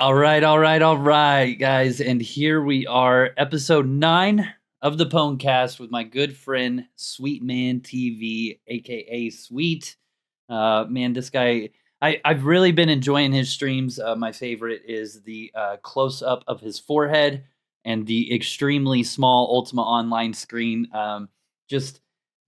All right, guys. And here we are, episode 9 of the Pwncast with my good friend Sweetman TV, aka Sweet. Man, this guy, I've really been enjoying his streams. My favorite is the close up of his forehead and the extremely small Ultima Online screen. Just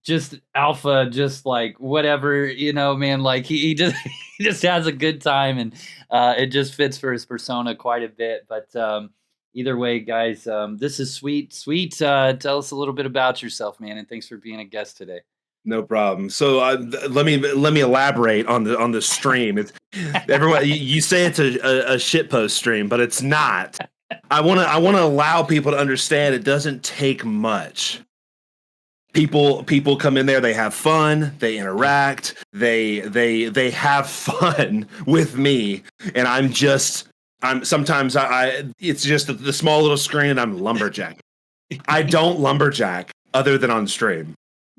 just alpha, just like whatever, man, like he just he just has a good time, and it just fits for his persona quite a bit. But either way, guys, this is Sweet. Tell us a little bit about yourself, man, and thanks for being a guest today. No problem. So let me elaborate on the stream. It's everyone. You say it's a shitpost stream, but it's not. I want to allow people to understand it doesn't take much. People come in there, they have fun, they interact, they have fun with me, and I'm sometimes it's just the small little screen and I'm lumberjack. I don't lumberjack other than on stream.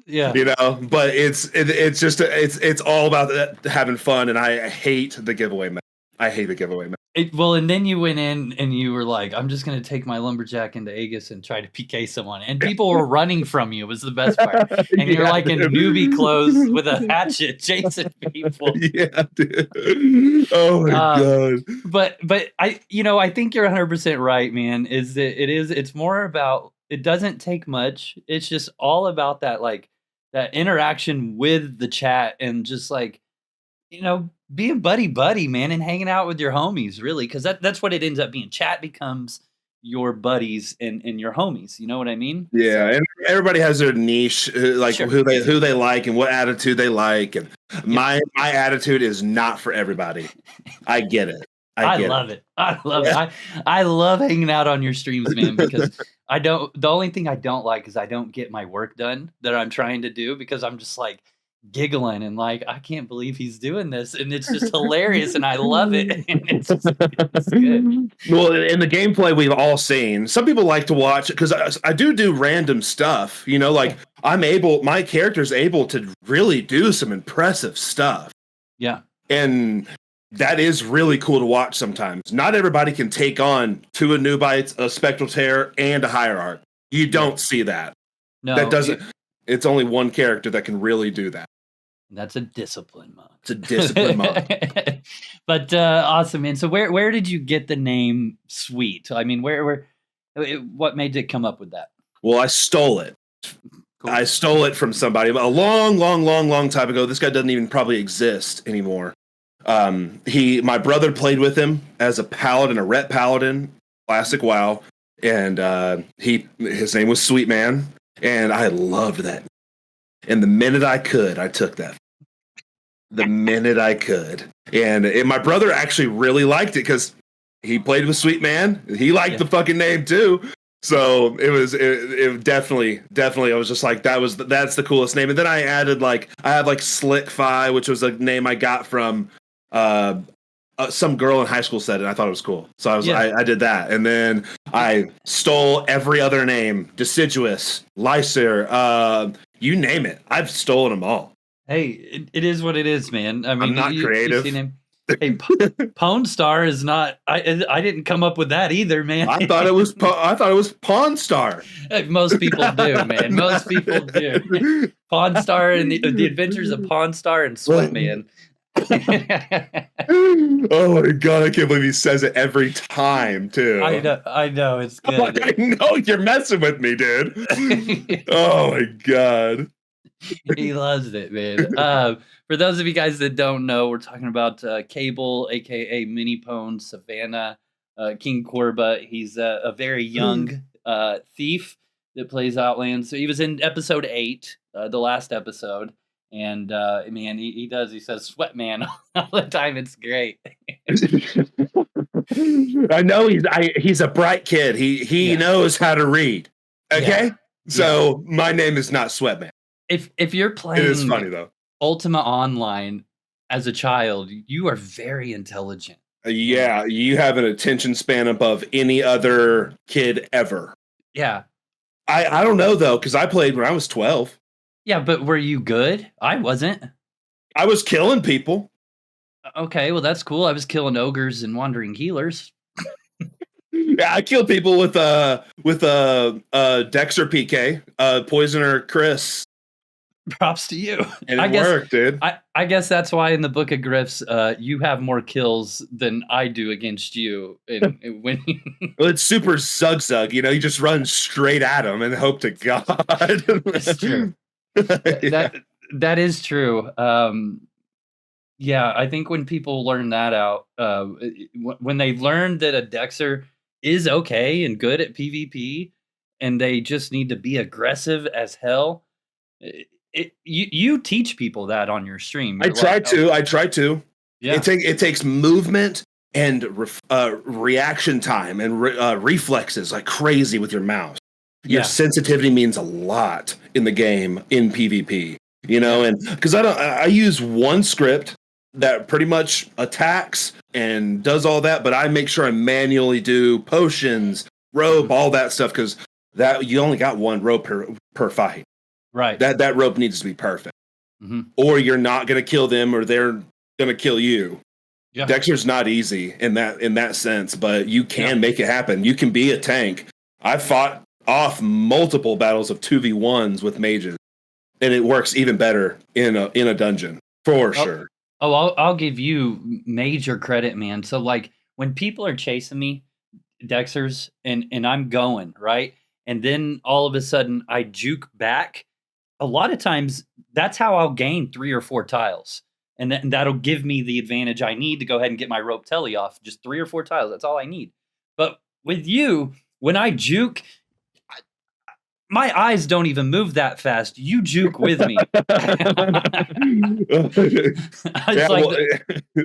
Yeah, but it's all about having fun, and I hate the giveaway method. Well, and then you went in and you were like, I'm just going to take my lumberjack into Aegis and try to PK someone. And people were running from you. It was the best part. And you're like in newbie clothes with a hatchet chasing people. Yeah, dude. Oh, my God. But I think you're 100% right, man, is that it's more about, it doesn't take much. It's just all about that, like, that interaction with the chat and just like, being buddy, man, and hanging out with your homies, really, because that's what it ends up being. Chat becomes your buddies and your homies. You know what I mean? Yeah, and everybody has their niche, like Sure. who they like and what attitude they like. And my attitude is not for everybody. I get it. I love it. I love hanging out on your streams, man, because the only thing I don't like is I don't get my work done that I'm trying to do, because I'm just like giggling and like, I can't believe he's doing this, and it's just hilarious, and I love it. And it's good. Well, in the gameplay we've all seen, some people like to watch it because I do random stuff. Like my character's able to really do some impressive stuff. Yeah, and that is really cool to watch sometimes. Not everybody can take on 2 Anubites, a Spectral Terror, and a Hierarch. You don't see that. No, that doesn't. It's only one character that can really do that. That's a discipline mode. It's a discipline mode. But awesome, man. So where did you get the name Sweet? I mean, what made you come up with that? Well, I stole it. Cool. I stole it from somebody a long time ago. This guy doesn't even probably exist anymore. My brother played with him as a paladin, a ret paladin, classic WoW, and his name was Sweetman, and I loved that. And the minute I could, I took that. The minute I could, and my brother actually really liked it because he played with Sweetman. He liked the fucking name too. So it definitely. I was just like, that's the coolest name. And then I had Slick Fi, which was a name I got from some girl in high school said it. I thought it was cool, so I did that. And then I stole every other name: Deciduous, Lycer, you name it. I've stolen them all. Hey, it is what it is, man. I mean, I'm not creative. Hey, Pwnstar is not. I didn't come up with that either, man. I thought it was Pawn Star. Most people do, man. Most people do. Pawn Star and the Adventures of Pawn Star and Sweatman. Oh my God, I can't believe he says it every time too. I know it's good. I know you're messing with me, dude. Oh my God. He loves it, man. For those of you guys that don't know, we're talking about Cable, aka Mini Pwn, Savannah, King Korba. He's a very young thief that plays Outlands. So he was in episode 8, the last episode. And man, he says Sweatman all the time. It's great. I know he's a bright kid. He knows how to read. Okay, so my name is not Sweatman. If you're playing, it is funny though. Ultima Online as a child, you are very intelligent. Yeah, you have an attention span above any other kid ever. Yeah, I don't know though, because I played when I was 12. Yeah, but were you good? I wasn't. I was killing people. Okay, well, that's cool. I was killing ogres and wandering healers. Yeah, I kill people with Dexter PK, Poisoner Chris. Props to you. And it worked, dude. I guess that's why in the Book of Griffs, you have more kills than I do against you. And when well, it's super Zug. You just run straight at him and hope to God. That's true. That is true. Yeah, I think when people learn that out, when they learn that a Dexter is okay and good at PvP, and they just need to be aggressive as hell. You teach people that on your stream. I try to. Yeah. It takes movement and reaction time and reflexes like crazy with your mouse. Your sensitivity means a lot in the game in PvP. And because I use one script that pretty much attacks and does all that, but I make sure I manually do potions, rope, all that stuff, because that you only got one rope per fight. Right. That rope needs to be perfect. Mm-hmm. Or you're not going to kill them, or they're going to kill you. Yeah. Dexter's not easy in that sense, but you can make it happen. You can be a tank. I fought off multiple battles of 2v1s with mages, and it works even better in a dungeon for sure. Oh, I'll give you major credit, man. So like when people are chasing me, Dexters, and I'm going right, and then all of a sudden I juke back. A lot of times that's how I'll gain 3 or 4 tiles. And that'll give me the advantage I need to go ahead and get my rope telly off. Just 3 or 4 tiles. That's all I need. But with you, when I juke, my eyes don't even move that fast. You juke with me.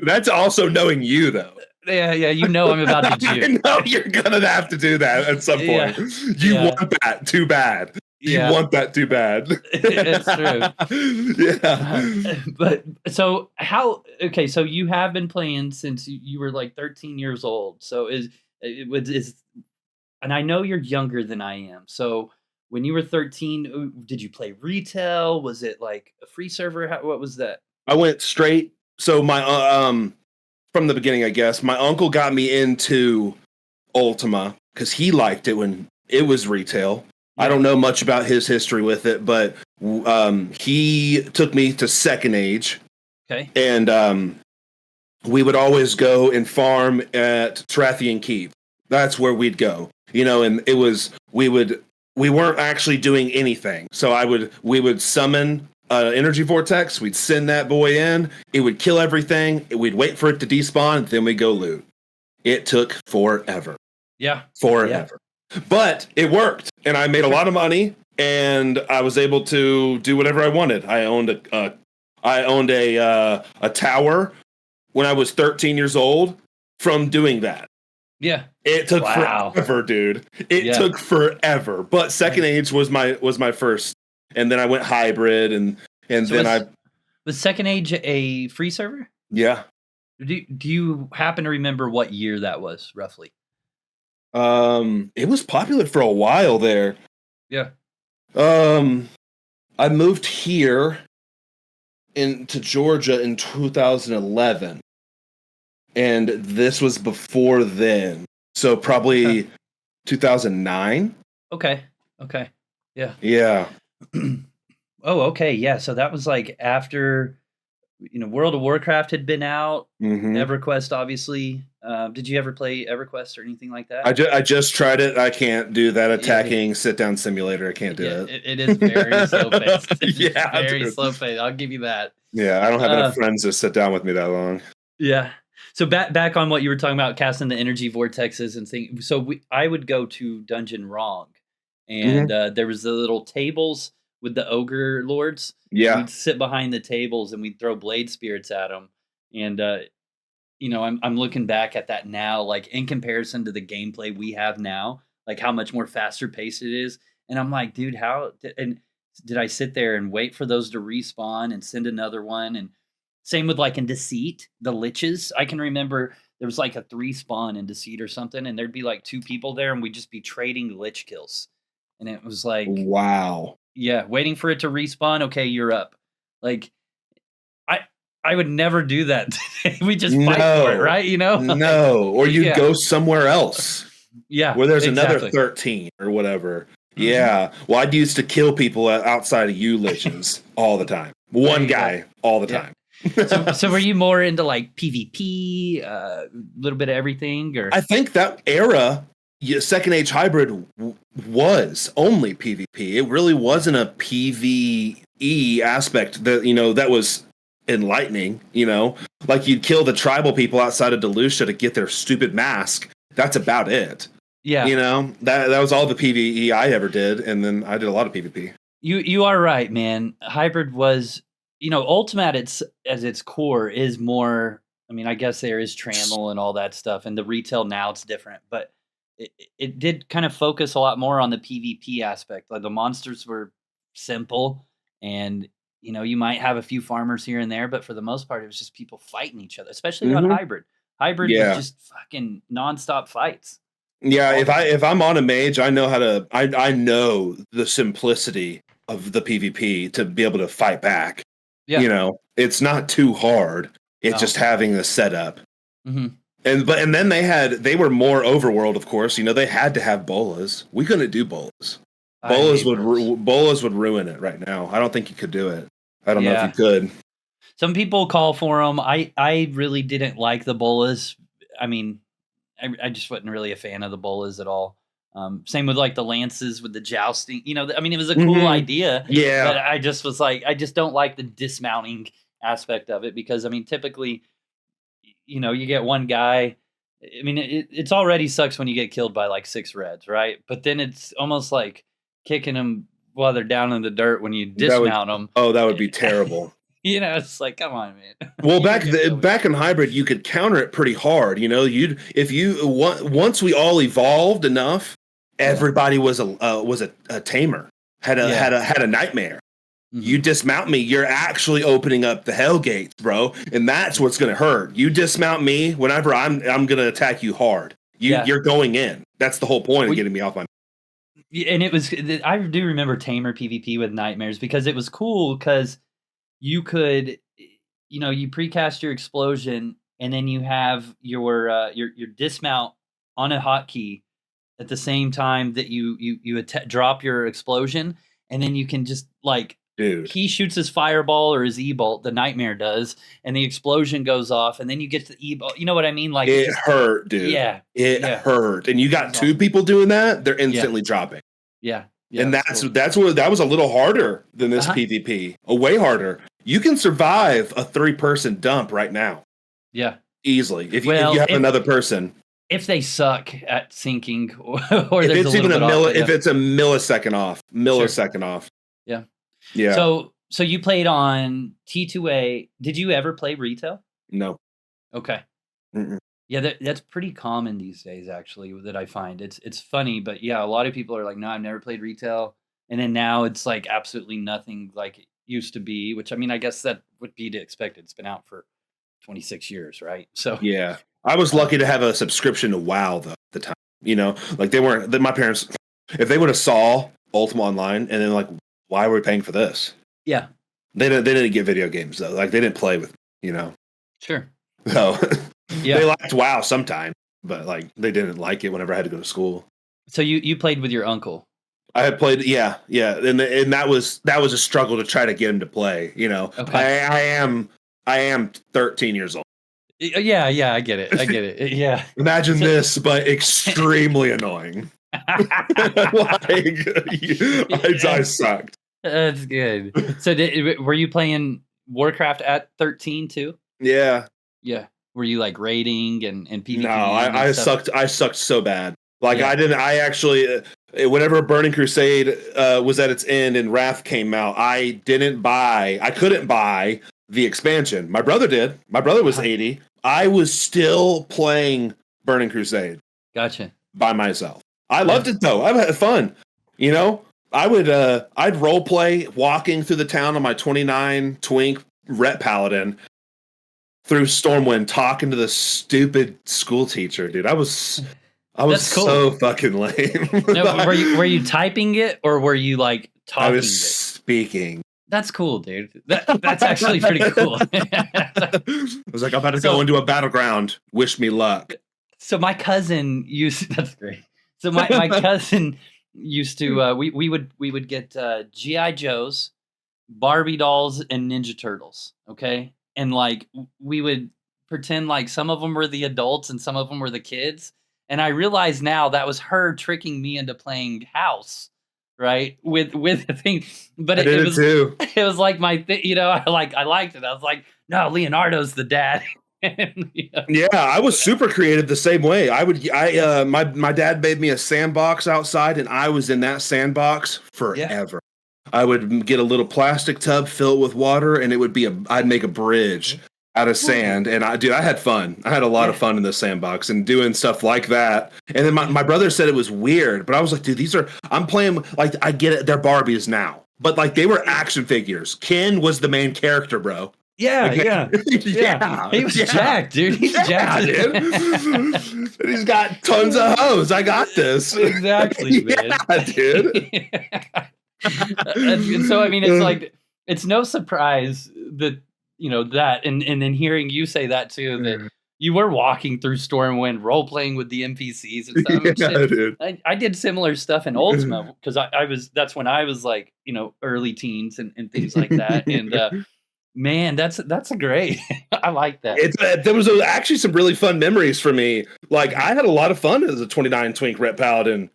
That's also knowing you, though. Yeah, I'm about to juke. I know you're going to have to do that at some point. You want that too bad. You want that too bad. It's true. Yeah. But so so you have been playing since you were like 13 years old. So and I know you're younger than I am. So when you were 13, did you play retail? Was it like a free server? What was that? I went straight. So my from the beginning, I guess my uncle got me into Ultima because he liked it when it was retail. I don't know much about his history with it, but he took me to Second Age. Okay. And we would always go and farm at Tarathian Keep. That's where we'd go. And it was we weren't actually doing anything. So we would summon an energy vortex, we'd send that boy in, it would kill everything, we'd wait for it to despawn, then we'd go loot. It took forever. Yeah. Forever. But it worked, and I made a lot of money, and I was able to do whatever I wanted. I owned a tower when I was 13 years old from doing that. Yeah, it took forever, dude. It took forever. But Second Age was my first, and then I went hybrid, and then was Second Age a free server? Yeah. Do you happen to remember what year that was roughly? It was popular for a while there. Yeah. I moved here into Georgia in 2011, and this was before then. So probably 2009. Okay. Yeah. Yeah. Oh, okay. Yeah. So that was like after, World of Warcraft had been out. Mm-hmm. EverQuest, obviously. Did you ever play EverQuest or anything like that? I just tried it. I can't do that attacking sit-down simulator. I can't do it. It is very slow-paced. Very slow-paced. I'll give you that. Yeah, I don't have enough friends to sit down with me that long. Yeah. So back on what you were talking about, casting the energy vortexes and things. So I would go to Dungeon Wrong, and there was the little tables with the ogre lords. Yeah. We'd sit behind the tables and we'd throw blade spirits at them. And, I'm looking back at that now, like in comparison to the gameplay we have now, like how much more faster paced it is. And I'm like, dude, did I sit there and wait for those to respawn and send another one? And same with like in Deceit, the liches. I can remember there was like a 3 spawn in Deceit or something, and there'd be like 2 people there, and we'd just be trading lich kills. And it was like, wow. Yeah, waiting for it to respawn. Okay, you're up. Like, I would never do that. We just fight for it, right? No, or you'd go somewhere else. Yeah. Where there's exactly. another 13 or whatever. Yeah. Well, I used to kill people outside of Liches all the time. One guy all the time. So were you more into like PvP, a little bit of everything, or? I think that era, Second Age Hybrid was only PvP. It really wasn't a PvE aspect that was enlightening. Like you'd kill the tribal people outside of Delucia to get their stupid mask. That's about it. Yeah. That was all the PvE I ever did, and then I did a lot of PvP. You are right, man. Hybrid was, Ultima at its core is more. I mean, I guess there is Trammel and all that stuff, and the retail now it's different, but it did kind of focus a lot more on the PvP aspect. Like the monsters were simple, and you might have a few farmers here and there, but for the most part, it was just people fighting each other, especially on Hybrid. Hybrid was just fucking nonstop fights. Yeah, if I'm on a mage, I know how to. I know the simplicity of the PvP to be able to fight back. Yeah. It's not too hard. It's just having the setup. Mm-hmm. And then they were more overworld, of course. They had to have bolas. We couldn't do bolas. Bolas would ruin it right now. I don't think you could do it. I don't know if you could. Some people call for them. I really didn't like the bolas. I mean, I just wasn't really a fan of the bolas at all. Same with like the lances with the jousting. I mean, it was a cool idea. Yeah. But I just was like, I just don't like the dismounting aspect of it because, I mean, typically, you get one guy. I mean, it's already sucks when you get killed by like 6 reds, right? But then it's almost like kicking them while they're down in the dirt when you dismount them. Oh, that would be terrible. It's like, come on, man. Well, back in Hybrid, you could counter it pretty hard. Once we all evolved enough, everybody was a tamer, had a nightmare. Mm-hmm. You dismount me, you're actually opening up the hell gates, bro, and that's what's going to hurt. You dismount me, whenever I'm going to attack you hard. You're going in. That's the whole point of getting me off my. And it was. I do remember tamer PvP with nightmares because it was cool because you could, you precast your explosion and then you have your dismount on a hotkey at the same time that you drop your explosion, and then you can just like. Dude. He shoots his fireball or his E-bolt, the nightmare does, and the explosion goes off, and then you get to the E-bolt. You know what I mean? Like it hurt, dude. Yeah. It hurt. And you got 2 people doing that, they're instantly dropping. Yeah. And that was a little harder than this PvP. Way harder. You can survive a 3-person dump right now. Yeah. Easily. If you have another person. If they suck at syncing or if it's even if it's a millisecond off. Off. Yeah. Yeah. So you played on T2A. Did you ever play retail? No. Okay. Mm-mm. Yeah, that's pretty common these days, actually, that I find. It's funny, but yeah, a lot of people are like, no, I've never played retail. And then now it's like absolutely nothing like it used to be, which, I mean, I guess that would be to expect. It's been out for 26 years, right? So yeah. I was lucky to have a subscription to WoW, though, at the time. Like my parents, if they would have saw Ultima Online and then like, why were we paying for this? Yeah. They didn't get video games, though. Like, they didn't play with, Sure. So, they liked WoW sometime, but, like, they didn't like it whenever I had to go to school. So you played with your uncle? I had played, yeah. And that was a struggle to try to get him to play, Okay. I am 13 years old. Yeah, I get it. Yeah. Imagine this, but extremely annoying. I sucked. That's good. So were you playing Warcraft at 13 too? Yeah. Were you like raiding and PvP? No, I sucked. I sucked so bad. Like I actually, whenever Burning Crusade was at its end and Wrath came out, I couldn't buy the expansion. My brother did. My brother was 80. I was still playing Burning Crusade. Gotcha. By myself. I loved it though. I had fun. I'd role play walking through the town on my 29 Twink Ret Paladin through Stormwind, talking to the stupid school teacher, dude. I was cool. So fucking lame. No, were you typing it or were you like talking? I was speaking. That's cool, dude. That's actually pretty cool. I was like, I'm about to go into a battleground. Wish me luck. So my cousin that's great. So my cousin used to we would get GI Joes, Barbie dolls, and Ninja Turtles. Okay, and like we would pretend like some of them were the adults and some of them were the kids. And I realize now that was her tricking me into playing house, right? With the thing, but it was too. it was like my thing, I liked it. I was like, no, Leonardo's the dad. And, Yeah, I was super creative the same way. My dad made me a sandbox outside, and I was in that sandbox forever. I would get a little plastic tub, fill it with water, and I'd make a bridge out of sand. And I had fun. I had a lot of fun in the sandbox and doing stuff like that. And then my brother said it was weird, but I was like, dude, I'm playing, like, I get it. They're Barbies now, but like they were action figures. Ken was the main character, bro. Yeah. He was jacked, dude. He's jacked, dude. He's got tons of hoes. I got this. Exactly, man. Yeah, dude. And so, I mean, it's like, it's no surprise that, that, and then hearing you say that too, that you were walking through Stormwind, role playing with the NPCs and stuff. Yeah, dude. I did similar stuff in Ultima because that's when I was like, early teens and things like that. And, man, that's a great. I like that. There was actually some really fun memories for me. Like, I had a lot of fun as a 29 Twink Ret Paladin.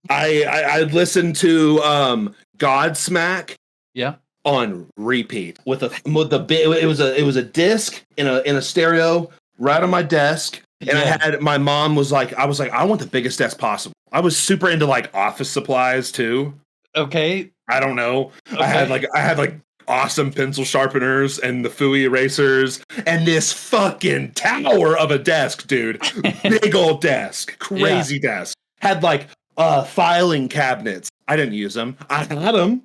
I listened to Godsmack, on repeat with it was a disc in a stereo right on my desk, and my mom was like, I want the biggest desk possible. I was super into like office supplies too. Okay, I don't know. Okay. I had like awesome pencil sharpeners and the Fooey erasers and this fucking tower of a desk, dude. Big old desk, crazy desk. Had like filing cabinets. I didn't use them. I had them.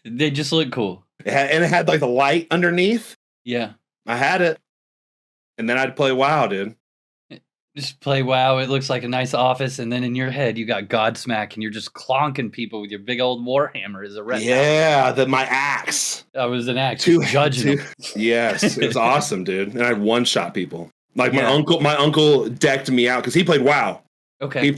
They just look cool. And it had like the light underneath. Yeah. I had it. And then I'd play WoW, dude. Just play WoW. It looks like a nice office, and then in your head you got Godsmack, and you're just clonking people with your big old warhammer as a red. Yeah, my axe. That was an axe. Judging them. Yes, it was awesome, dude. And I one-shot people. Like my uncle decked me out because he played WoW. Okay.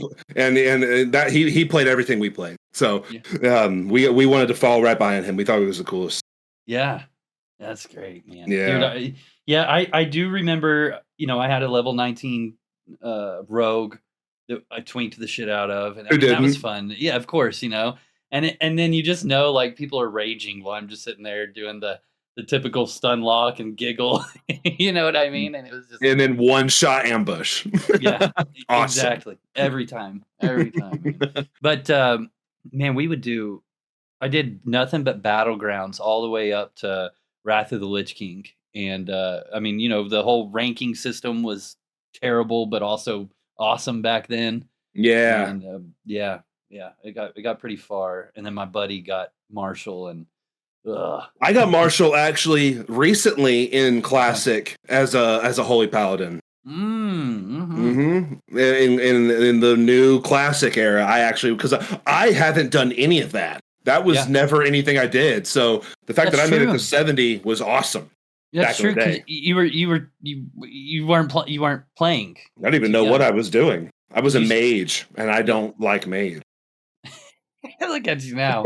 He played everything we played. So we wanted to fall right behind him. We thought he was the coolest. Yeah, that's great, man. Yeah, dude, I do remember. I had a level 19 rogue that I twinked the shit out of, and that was fun. Yeah, of course, and then you just know, like, people are raging while I'm just sitting there doing the typical stun lock and giggle. You know what I mean? And it was just, and then one shot ambush. Yeah, awesome. Exactly. Every time. But man, I did nothing but battlegrounds all the way up to Wrath of the Lich King. And I mean, the whole ranking system was terrible, but also awesome back then. Yeah. And it got pretty far. And then my buddy got Marshall, and I got Marshall actually recently in Classic as a Holy Paladin. In the new Classic era, I actually, because I haven't done any of that. That was never anything I did. So the fact that I made it to 70 was awesome. That's true. You weren't playing. I don't even know what I was doing. I was a mage, and I don't like mage. Look at you now.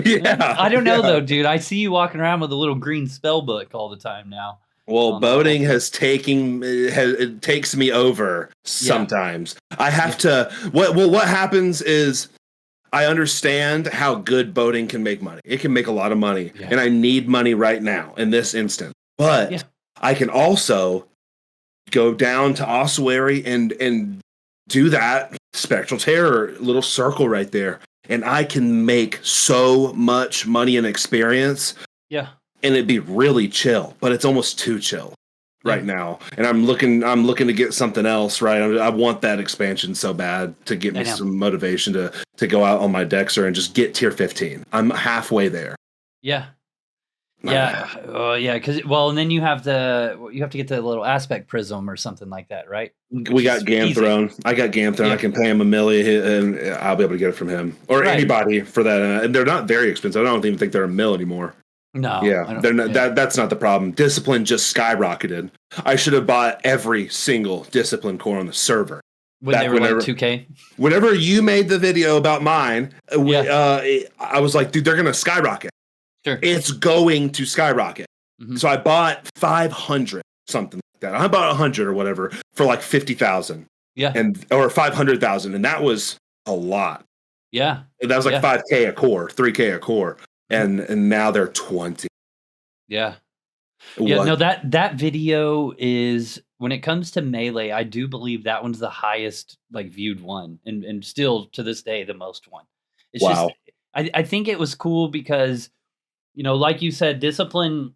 Yeah, I don't know though, dude. I see you walking around with a little green spell book all the time now. Well, boating it takes me over sometimes. I have to. What happens is I understand how good boating can make money. It can make a lot of money, and I need money right now in this instant. But I can also go down to ossuary and do that spectral terror little circle right there, and I can make so much money and experience. Yeah. And it'd be really chill, but it's almost too chill right now. And I'm looking to get something else, right? I want that expansion so bad to get me some motivation to go out on my Dexter and just get tier 15. I'm halfway there. Yeah. Yeah. Oh, yeah. And then you have to get the little aspect prism or something like that, right? We got Gamthrone. I got Gamthrone. I can pay him $1 million, and I'll be able to get it from him or anybody for that. And they're not very expensive. I don't even think they're $1 million anymore. No. Yeah, they're not. That's not the problem. Discipline just skyrocketed. I should have bought every single discipline core on the server. When they were like 2K? Whenever you made the video about mine, I was like, dude, they're going to skyrocket. Sure. It's going to skyrocket. Mm-hmm. So I bought 500, something like that. I bought 100 or whatever for like 50,000. Yeah. Or 500,000. And that was a lot. Yeah. And that was like 5K a core, 3K a core. And now they're 20. Yeah. Yeah, no, that video is, when it comes to Melee, I do believe that one's the highest like viewed one, and still to this day the most one. It's just, I think it was cool because, like you said, Discipline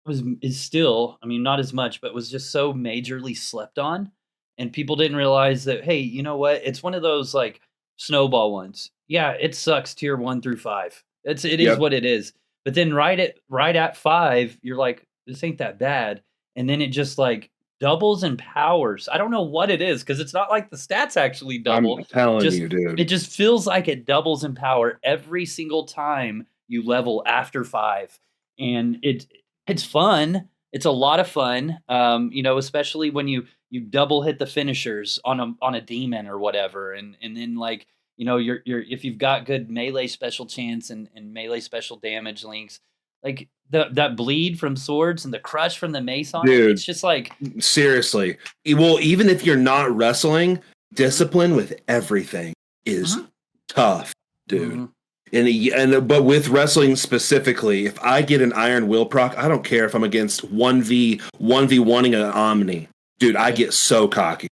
is still, I mean, not as much, but was just so majorly slept on, and people didn't realize that, hey, you know what? It's one of those like snowball ones. Yeah, it sucks tier 1 through 5. It is what it is. But then right at 5, you're like, this ain't that bad. And then it just like doubles in powers. I don't know what it is, because it's not like the stats actually double. I'm telling you, dude. It just feels like it doubles in power every single time you level after 5. And it's fun. It's a lot of fun. Especially when you double hit the finishers on a demon or whatever. And then like, you're if you've got good melee special chance and melee special damage links, like that bleed from swords and the crush from the mace on it, it's just like, seriously. Well, even if you're not wrestling, discipline with everything is tough, dude. But with wrestling specifically, if I get an Iron Will proc, I don't care if I'm against 1v1ing an Omni, dude. I get so cocky.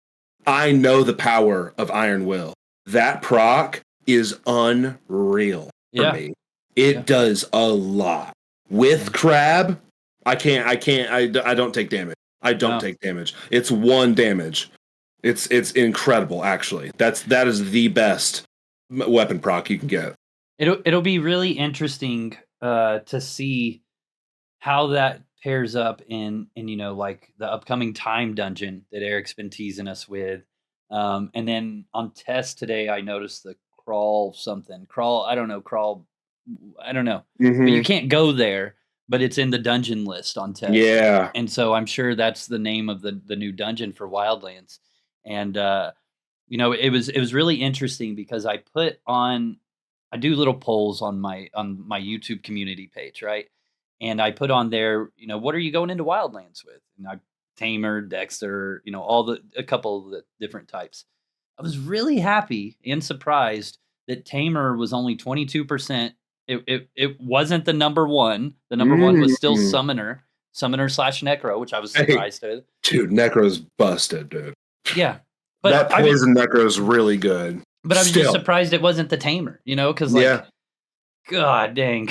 I know the power of Iron Will. That proc is unreal for me. It does a lot. With Crab, I don't take damage. I don't take damage. It's 1 damage. It's incredible, actually. That is the best weapon proc you can get. It'll be really interesting to see how that pairs up in like the upcoming time dungeon that Eric's been teasing us with. And then on test today, I noticed the crawl. I don't know. Mm-hmm. But you can't go there, but it's in the dungeon list on test. Yeah. And so I'm sure that's the name of the new dungeon for Wildlands. And, it was really interesting because I do little polls on my YouTube community page. Right. And I put on there, what are you going into Wildlands with? And Tamer, Dexter, a couple of the different types. I was really happy and surprised that Tamer was only 22%. It wasn't the number one. The number one was still Summoner / Necro, which I was surprised with. Dude, Necro's busted, dude. Yeah. But that poison Necro's really good. But I was just surprised it wasn't the Tamer, because God dang.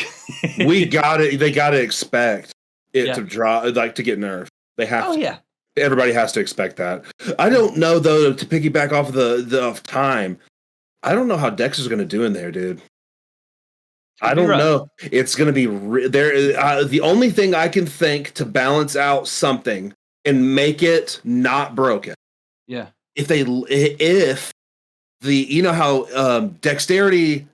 They gotta expect it to draw, like, to get nerfed. They have to. Yeah. Everybody has to expect that. I don't know, though, to piggyback off the time, I don't know how Dexter's going to do in there, dude. I don't know. It's going to be the only thing I can think to balance out something and make it not broken. Yeah. If how dexterity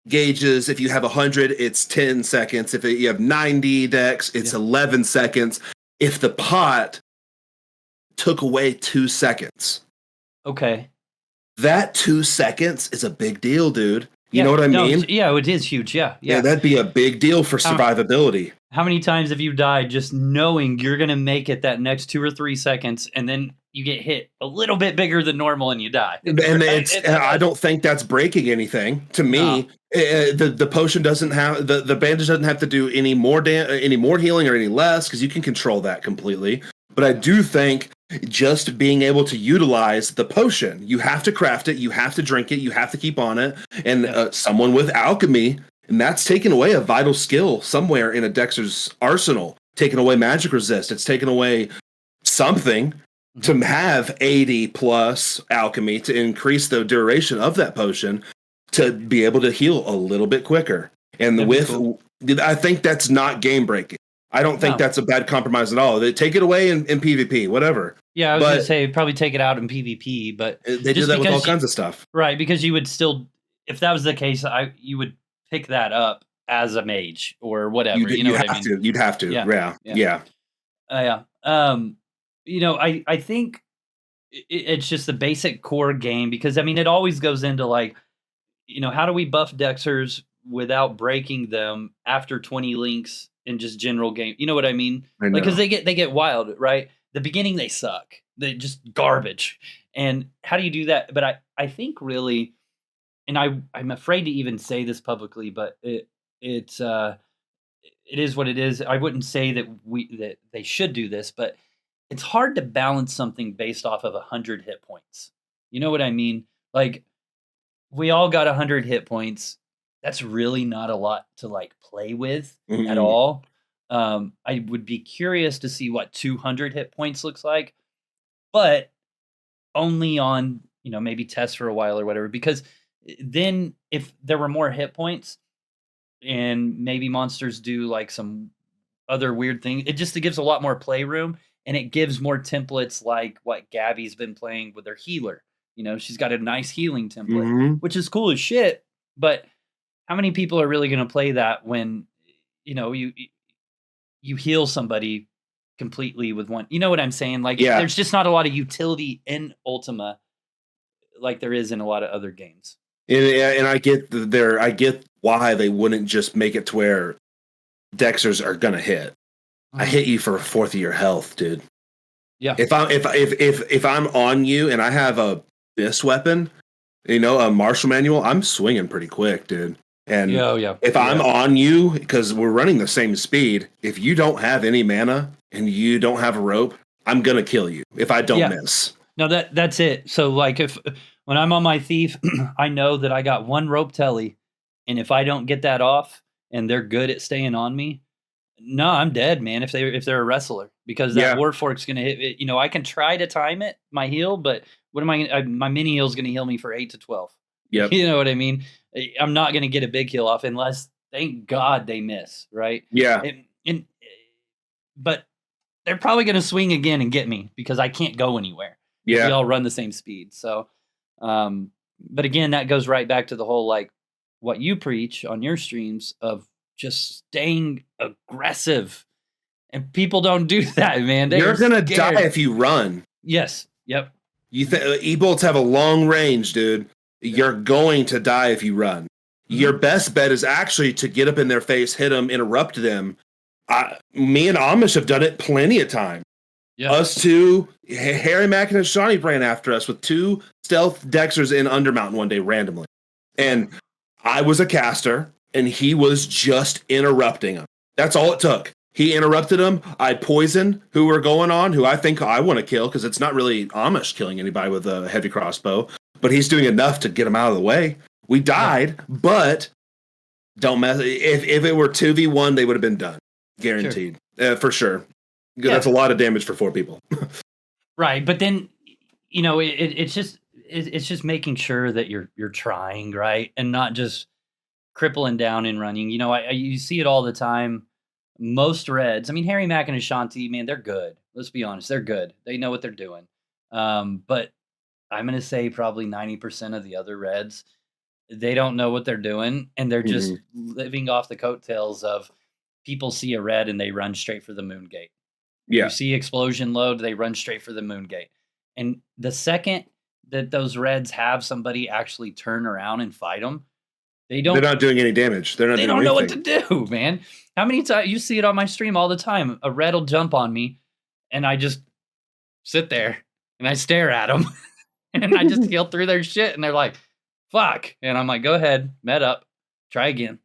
gauges, if you have 100, it's 10 seconds. If you have 90 dex, it's 11 seconds. If the pot took away 2 seconds. Okay. That 2 seconds is a big deal, dude. You know what I mean? Yeah, it is huge. Yeah. That'd be a big deal for survivability. How many times have you died just knowing you're going to make it that next 2 or 3 seconds, and then you get hit a little bit bigger than normal and you die? And I don't think that's breaking anything. To me, the potion doesn't have, the bandage doesn't have to do any more healing or any less, because you can control that completely. But I do think just being able to utilize the potion, you have to craft it, you have to drink it, you have to keep on it. And someone with alchemy, and that's taken away a vital skill somewhere in a Dexter's arsenal, taking away magic resist. It's taken away something to have 80 plus alchemy to increase the duration of that potion to be able to heal a little bit quicker. And I think that's not game breaking. I don't think that's a bad compromise at all. They take it away in PvP, whatever. Yeah, I was going to say probably take it out in PvP, but they do that with all kinds of stuff. Right, because you would still, if that was the case, you would pick that up as a mage or whatever. You'd have to. Yeah. I think it's just the basic core game because I mean it always goes into like, how do we buff Dexers without breaking them after 20 links in just general game? You know what I mean? I Like, because know. they get wild, right? The beginning they suck. They just garbage. And how do you do that? But I think really, and I'm afraid to even say this publicly, but it's it is what it is. I wouldn't say that they should do this, but it's hard to balance something based off of 100 hit points. You know what I mean? Like we all got 100 hit points. That's really not a lot to like play with at Mhm. all. I would be curious to see what 200 hit points looks like, but only on, maybe test for a while or whatever. Because then if there were more hit points and maybe monsters do like some other weird thing, it gives a lot more playroom and it gives more templates like what Gabby's been playing with her healer. She's got a nice healing template, Mhm. which is cool as shit. But how many people are really going to play that when you heal somebody completely with one? You know what I'm saying? Like, Yeah. there's just not a lot of utility in Ultima like there is in a lot of other games. And I get I get why they wouldn't just make it to where Dexters are gonna hit. I hit you for a fourth of your health, dude. Yeah. If I'm on you and I have this weapon, a martial manual, I'm swinging pretty quick, dude. And Yeah. if I'm on you, because we're running the same speed, if you don't have any mana and you don't have a rope, I'm gonna kill you if I don't miss. No, that's it. So like when I'm on my thief, I know that I got one rope telly, and if I don't get that off and they're good at staying on me, no, I'm dead, man. If they're a wrestler, because that war fork's gonna hit it. I can try to time it, my heal, but what am my mini heal's gonna heal me for 8 to 12. Yep. You know what I mean? I'm not gonna get a big heal off unless, thank God, they miss, right? Yeah. But they're probably gonna swing again and get me because I can't go anywhere. Yeah. We all run the same speed. So, but again, that goes right back to the whole like what you preach on your streams of just staying aggressive, and people don't do that, man. You're gonna die if you run. Yes. Yep. You think E-bolts have a long range, dude. You're going to die if you run. Your best bet is actually to get up in their face, hit them, interrupt them. Me and Amish have done it plenty of time. Yeah. Us two, Harry Mack and Shawnee ran after us with 2 stealth Dexters in Undermountain one day randomly. And I was a caster, and he was just interrupting them. That's all it took. He interrupted them. I poisoned who were going on, who I think I want to kill, because it's not really Amish killing anybody with a heavy crossbow, but he's doing enough to get him out of the way. We died, but don't mess. If it were 2v1, they would have been done. Guaranteed. Sure. For sure. Yeah. That's a lot of damage for 4 people. Right. But then, it's just making sure that you're trying, right? And not just crippling down and running. You see it all the time. Most Reds, I mean, Harry Mack and Ashanti, man, they're good. Let's be honest. They're good. They know what they're doing. But I'm going to say probably 90% of the other Reds, they don't know what they're doing. And they're just living off the coattails of people see a red and they run straight for the moon gate. Yeah. You see explosion load, they run straight for the moon gate. And the second that those Reds have somebody actually turn around and fight them, they're not doing any damage. They don't know what to do, man. How many times you see it on my stream all the time? A Red will jump on me and I just sit there and I stare at them and I just heal through their shit. And they're like, fuck. And I'm like, go ahead, med up, try again.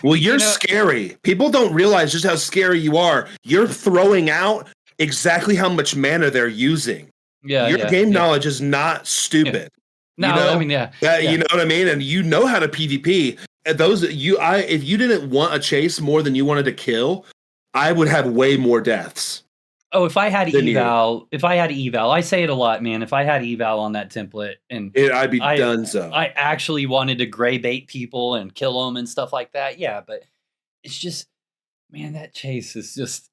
Well, you're scary. People don't realize just how scary you are. You're throwing out exactly how much mana they're using. Yeah, your game knowledge is not stupid. Yeah. No, I mean, you know what I mean, and you know how to PvP. If you didn't want a chase more than you wanted to kill, I would have way more deaths. Oh, if I had eval, I say it a lot, man. If I had eval on that template, I'd be done. So I actually wanted to gray bait people and kill them and stuff like that. Yeah, but it's just, man, that chase is just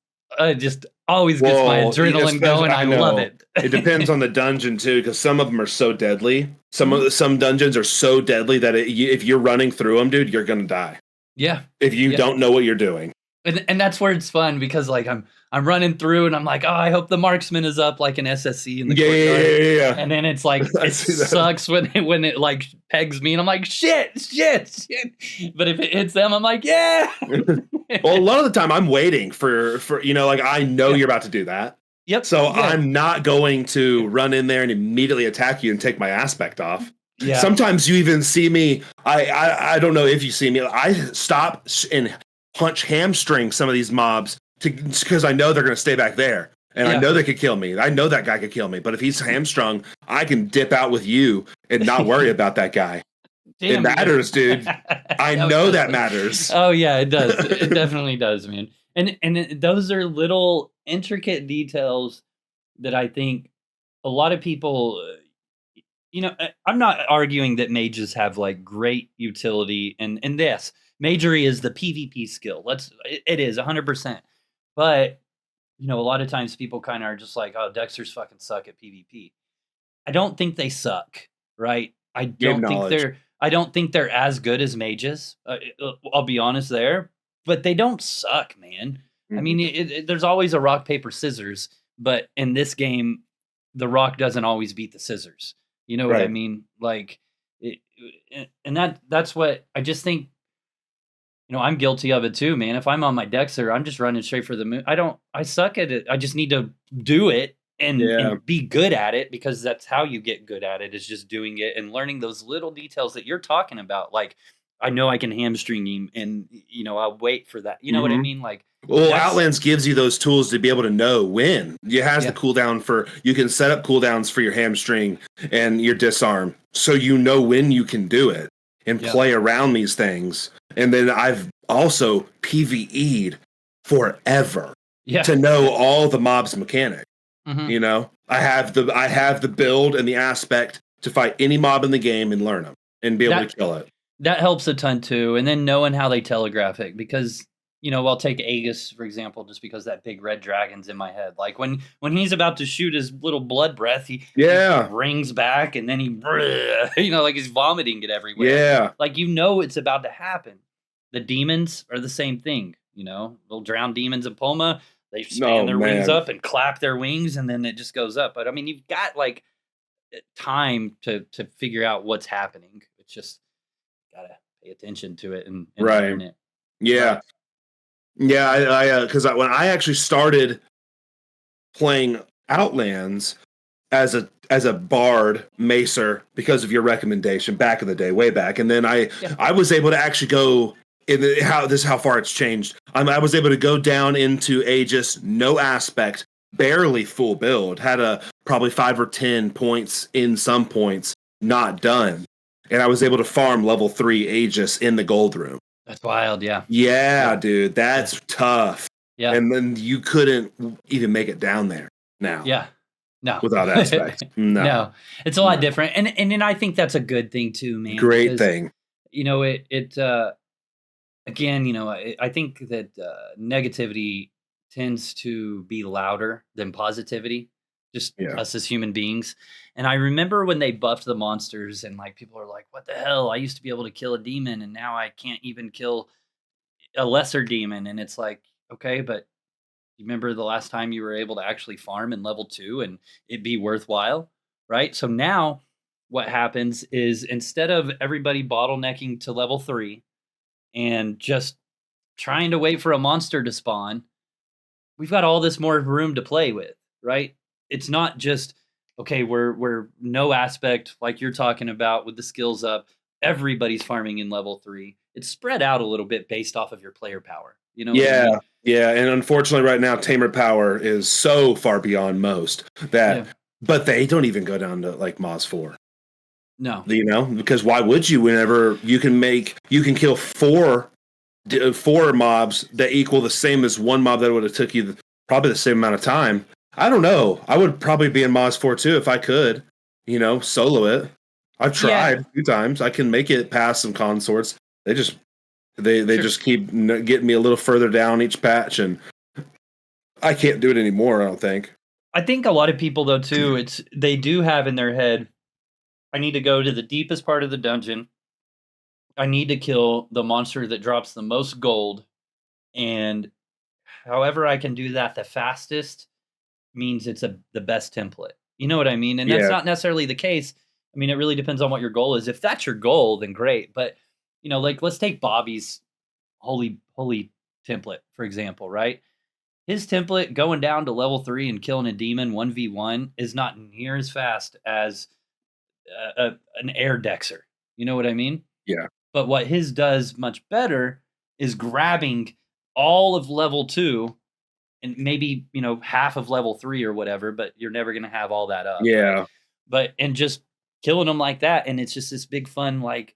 always gets my adrenaline going. I love it. It depends on the dungeon too, because some of them are so deadly. Some dungeons are so deadly that if you're running through them, dude, you're gonna die. Yeah. If you don't know what you're doing. And that's where it's fun because like I'm I'm running through and I'm like, oh, I hope the marksman is up like an SSC in the courtyard. Yeah. And then it's like, it sucks when it like pegs me and I'm like, shit. But if it hits them, I'm like, yeah. Well, a lot of the time I'm waiting for like I know you're about to do that. Yep. So I'm not going to run in there and immediately attack you and take my aspect off. Yeah. Sometimes you even see me. I don't know if you see me. I stop and punch hamstring some of these mobs because I know they're going to stay back there. And I know they could kill me. I know that guy could kill me. But if he's hamstrung, I can dip out with you and not worry about that guy. Damn, it matters, dude. I know that matters. Oh, yeah, it does. It definitely does, man. And those are little intricate details that I think a lot of people, I'm not arguing that mages have like great utility and this. Magery is the PvP skill. It is 100%. But, a lot of times people kind of are just like, oh, Dexters fucking suck at PvP. I don't think they suck, right? I don't think they're as good as mages. I'll be honest there, but they don't suck, man. Mm-hmm. I mean, there's always a rock, paper, scissors, but in this game, the rock doesn't always beat the scissors. You know what I mean? Like, and that's what I just think. I'm guilty of it too, man. If I'm on my Dexter, I'm just running straight for the moon. I suck at it. I just need to do it and be good at it, because that's how you get good at it, is just doing it and learning those little details that you're talking about. Like, I know I can hamstring him and, I'll wait for that. You know what I mean? Like, well, Outlands gives you those tools to be able to know when. It has the cooldown you can set up cooldowns for your hamstring and your disarm. So you know when you can do it and play around these things. And then I've also PvE'd forever to know all the mob's mechanics. Mm-hmm. I have the build and the aspect to fight any mob in the game and learn them and be able to kill it. That helps a ton too. And then knowing how they telegraph it, because I'll take Aegis, for example, just because that big red dragon's in my head. Like when he's about to shoot his little blood breath, he rings back and then he, like he's vomiting it everywhere. Yeah. Like, it's about to happen. The demons are the same thing, little drowned demons in Poma. They span their wings up and clap their wings, and then it just goes up. But I mean, you've got like time to figure out what's happening. It's just gotta pay attention to it and learn it. Yeah. Yeah, because when I actually started playing Outlands as a bard macer because of your recommendation back in the day, way back, and then I was able to actually go in how far it's changed. I was able to go down into Aegis, no aspect, barely full build, had probably 5 or 10 points in some points, not done, and I was able to farm level 3 Aegis in the gold room. That's wild, yeah. Yeah, dude, that's tough. Yeah. And then you couldn't even make it down there now. Yeah. No. Without aspect. No. It's a lot different. And I think that's a good thing too, man. Great thing. Again, I think that negativity tends to be louder than positivity. Just us as human beings. And I remember when they buffed the monsters and like people are like, what the hell? I used to be able to kill a demon and now I can't even kill a lesser demon. And it's like, okay, but you remember the last time you were able to actually farm in level 2 and it be worthwhile, right? So now what happens is, instead of everybody bottlenecking to level 3 and just trying to wait for a monster to spawn, we've got all this more room to play with, right? It's not just, okay, we're no aspect like you're talking about with the skills up. Everybody's farming in level 3. It's spread out a little bit based off of your player power. What I mean? Yeah. And unfortunately right now, tamer power is so far beyond most that, but they don't even go down to like Moz 4. No. Because why would you, whenever you can kill 4 mobs that equal the same as one mob that would have took you probably the same amount of time. I don't know. I would probably be in Moz 4 too if I could, solo it. I've tried a few times. I can make it past some consorts. They just just keep getting me a little further down each patch, and I can't do it anymore, I don't think. I think a lot of people though too, they do have in their head, I need to go to the deepest part of the dungeon. I need to kill the monster that drops the most gold, and however I can do that the fastest means it's the best template. You know what I mean? And that's not necessarily the case. I mean, it really depends on what your goal is. If that's your goal, then great. But like let's take Bobby's holy template, for example, right? His template going down to level 3 and killing a demon 1v1 is not near as fast as an air Dexter. You know what I mean? Yeah. But what his does much better is grabbing all of level 2 and maybe, half of level 3 or whatever, but you're never going to have all that up. Yeah. Right? But, and just killing them like that. And it's just this big fun, like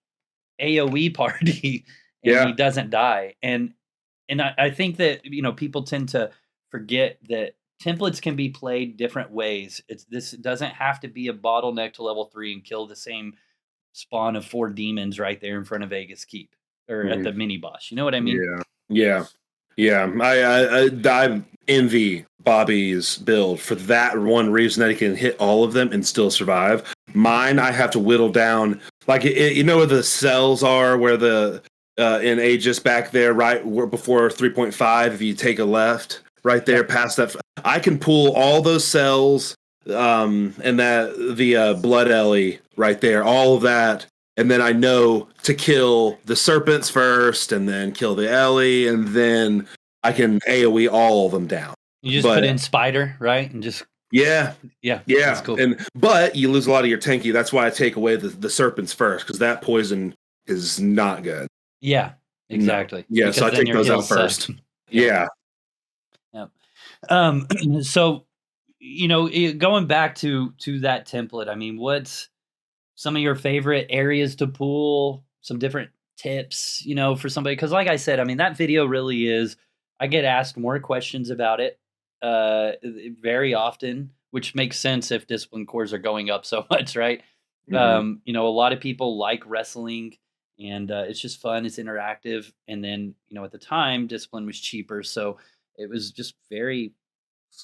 AoE party and he doesn't die. And I think that, people tend to forget that templates can be played different ways. This doesn't have to be a bottleneck to level 3 and kill the same spawn of 4 demons right there in front of Vegas Keep or at the mini boss. You know what I mean? Yeah. I envy Bobby's build for that one reason, that he can hit all of them and still survive. Mine, I have to whittle down, like you know where the cells are, where the in Aegis back there, right before 3.5. If you take a left, right there past that, I can pull all those cells, and that the blood ellie right there, all of that. And then I know to kill the serpents first, and then kill the ellie, and then I can AoE all of them down. You just put in spider, right, and just yeah. That's cool. But you lose a lot of your tanky. That's why I take away the serpents first, because that poison is not good. Yeah, exactly. No. Yeah, so I take those out first. Yeah. So going back to that template, I mean, what's some of your favorite areas to pool, some different tips, for somebody? Because like I said, I mean, that video really is, I get asked more questions about it very often, which makes sense if discipline cores are going up so much, right? A lot of people like wrestling, and it's just fun, it's interactive. And then, at the time, discipline was cheaper, so it was just very,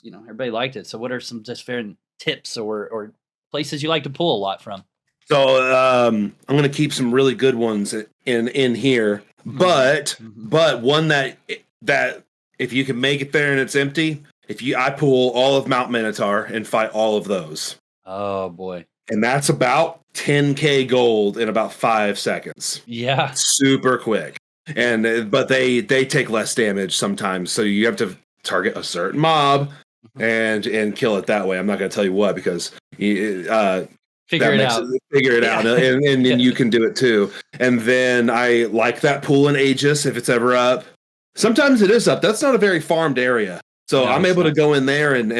everybody liked it. So what are some just fair tips or places you like to pull a lot from? So I'm going to keep some really good ones in here, but one that if you can make it there and it's empty, I pull all of Mount Minotaur and fight all of those. Oh boy. And that's about 10k gold in about 5 seconds. Yeah. Super quick. But they take less damage sometimes, so you have to target a certain mob and kill it that way. I'm not going to tell you what, because figure it out. And then you can do it too. And then I like that pool in Aegis if it's ever up. Sometimes it is up. That's not a very farmed area, so I'm able to go in there, and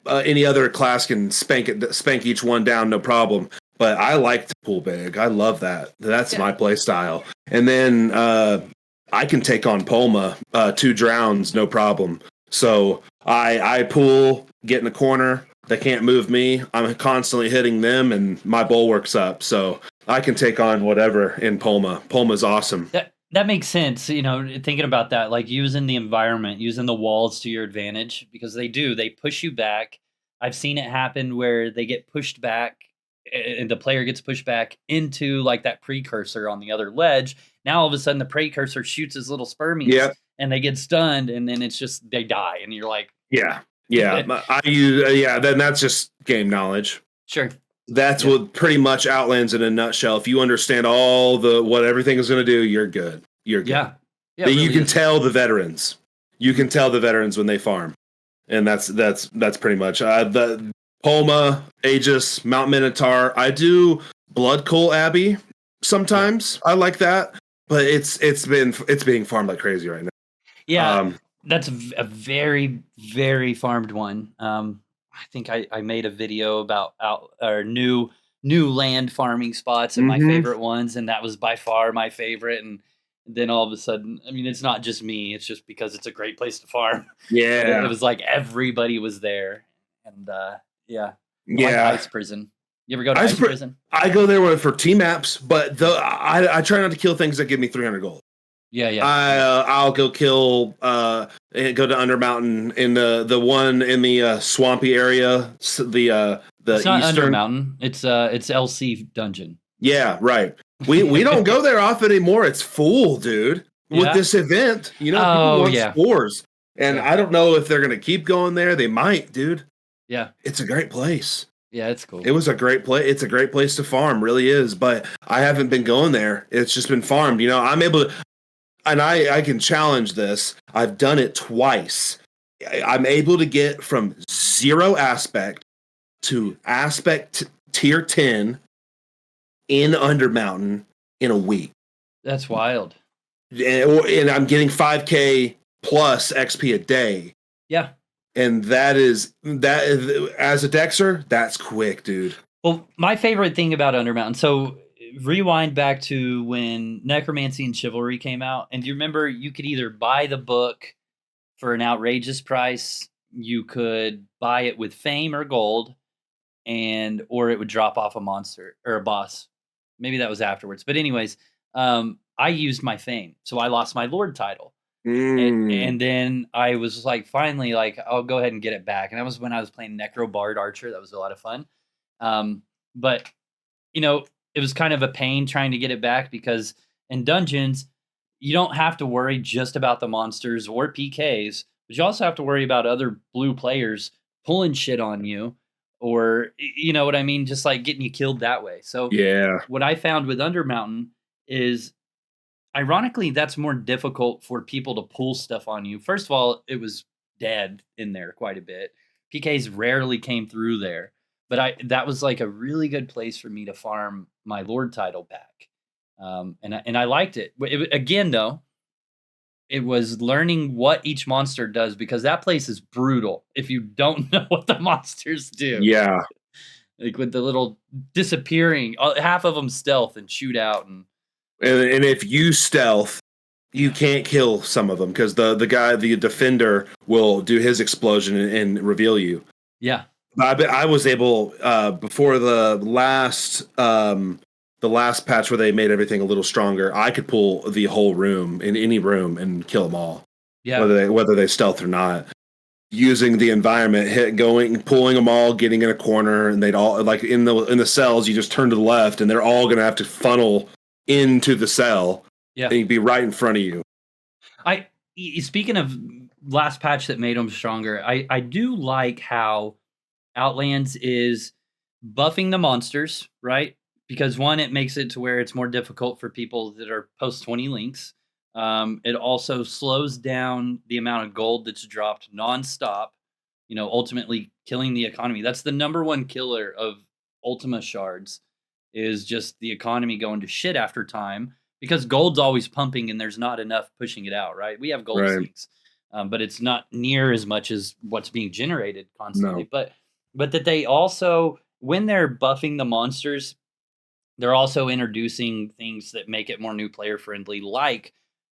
any other class can spank each one down, no problem. But I like to pool big. I love that. That's my play style. And then I can take on Pulma 2 drowns, no problem. So I pool, get in the corner. They can't move me. I'm constantly hitting them, and my bulwark's up. So I can take on whatever in Pulma. Pulma's awesome. That makes sense. Thinking about that, like using the environment, using the walls to your advantage, because they push you back. I've seen it happen where they get pushed back, and the player gets pushed back into like that precursor on the other ledge. Now all of a sudden the precursor shoots his little spermies, and they get stunned, and then it's just they die, and you're like, yeah. Then that's just game knowledge. Sure. That's what pretty much Outlands in a nutshell. If you understand what everything is going to do, you're good. You're good. Yeah. You can tell the veterans. You can tell the veterans when they farm, and that's pretty much the Pulma, Aegis, Mount Minotaur. I do Blood Coal Abbey sometimes. I like that, but it's being farmed like crazy right now. Yeah. That's a very, very farmed one. I think I made a video about new land farming spots and my favorite ones, and that was by far my favorite. And then all of a sudden, I mean, it's not just me; it's just because it's a great place to farm. Yeah, it was like everybody was there, and like Ice Prison. You ever go to Ice Prison? I go there for team maps, but I try not to kill things that give me 300 gold. Yeah. I'll go kill, go to Undermountain in the one in the swampy area. The it's not eastern Undermountain. It's LC dungeon. Yeah, right. We don't go there off anymore. It's full, dude. With this event, people want spores. And Yeah. I don't know if they're gonna keep going there. They might, dude. Yeah. It's a great place. Yeah, it's cool. It was a great place. It's a great place to farm, really is. But I haven't been going there. It's just been farmed. You know, I'm able to, and I can challenge this. I've done it twice. I'm able to get from 0 aspect to aspect tier 10 in Undermountain in a week. That's wild. And I'm getting 5K plus XP a day. Yeah. And that is as a Dexter, that's quick, dude. Well, my favorite thing about Undermountain, so rewind back to when Necromancy and Chivalry came out, and do you remember you could either buy the book for an outrageous price, you could buy it with fame or gold, or it would drop off a monster or a boss. Maybe that was afterwards. But anyways, I used my fame, so I lost my Lord title. And then I was like, finally, like, I'll go ahead and get it back. And that was when I was playing Necro Bard Archer. That was a lot of fun. But, you know, it was kind of a pain trying to get it back because in dungeons, you don't have to worry just about the monsters or PKs, but you also have to worry about other blue players pulling shit on you or, you know what I mean? Just like getting you killed that way. So yeah, what I found with Undermountain is, ironically, that's more difficult for people to pull stuff on you. First of all, it was dead in there quite a bit. PKs rarely came through there, but that was like a really good place for me to farm my Lord title back. And I liked it. Again, though, it was learning what each monster does because that place is brutal if you don't know what the monsters do. Yeah. Like with the little disappearing, half of them stealth and shoot out. And if you stealth, you can't kill some of them because the defender will do his explosion and reveal you. Yeah. I was able before the last patch where they made everything a little stronger. I could pull the whole room in any room and kill them all. Yeah, whether they stealth or not. Using the environment, pulling them all, getting in a corner, and they'd all like in the cells. You just turn to the left, and they're all gonna have to funnel into the cell. Yeah, and he'd be right in front of you. Speaking of last patch that made them stronger, I do like how Outlands is buffing the monsters, right? Because one, it makes it to where it's more difficult for people that are post 20 links. It also slows down the amount of gold that's dropped nonstop, you know, ultimately killing the economy. That's the number one killer of Ultima shards, is just the economy going to shit after time because gold's always pumping and there's not enough pushing it out, right? We have gold sinks, but it's not near as much as what's being generated constantly. No. But that they also, when they're buffing the monsters, they're also introducing things that make it more new player friendly, like,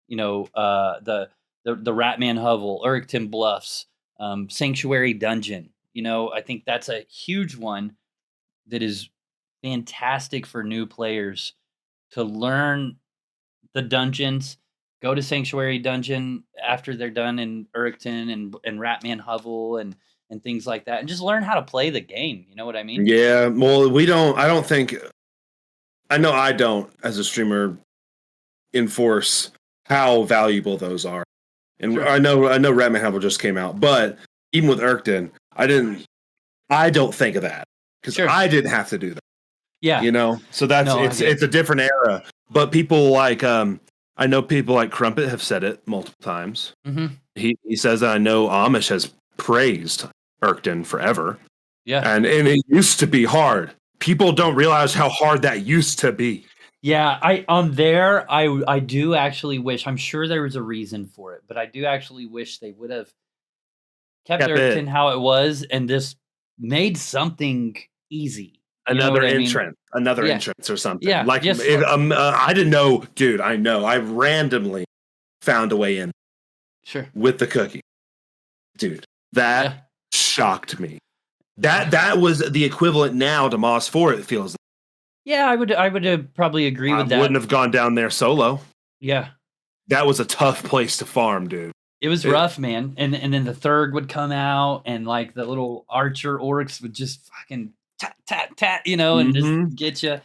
you know, the Ratman Hovel, Urkton Bluffs, Sanctuary Dungeon. You know, I think that's a huge one that is fantastic for new players to learn the dungeons, go to Sanctuary Dungeon after they're done in Urkton and Ratman Hovel and things like that, and just learn how to play the game. You know what I mean? Yeah. Well, I know I don't, as a streamer, enforce how valuable those are. And sure. I know Ratman Hovel just came out, but even with Urkton, I don't think of that because I didn't have to do that. Yeah. You know, so it's a different era. But people like, I know people like Crumpet have said it multiple times. Mm-hmm. He says that I know Amish has praised Urkton forever. Yeah. And it used to be hard. People don't realize how hard that used to be. Yeah, I do actually wish, I'm sure there was a reason for it, but I do actually wish they would have kept Urkton how it was and just made something easy. Another entrance or something. Yeah, like I didn't know, dude. I know. I randomly found a way in. Sure. With the cookie, dude. That shocked me. That was the equivalent now to Moss 4. It feels like. Yeah, I would probably agree with that. I wouldn't have gone down there solo. Yeah. That was a tough place to farm, dude. It was rough, man. And then the third would come out and like the little archer orcs would just fucking tat, you know, and just get you.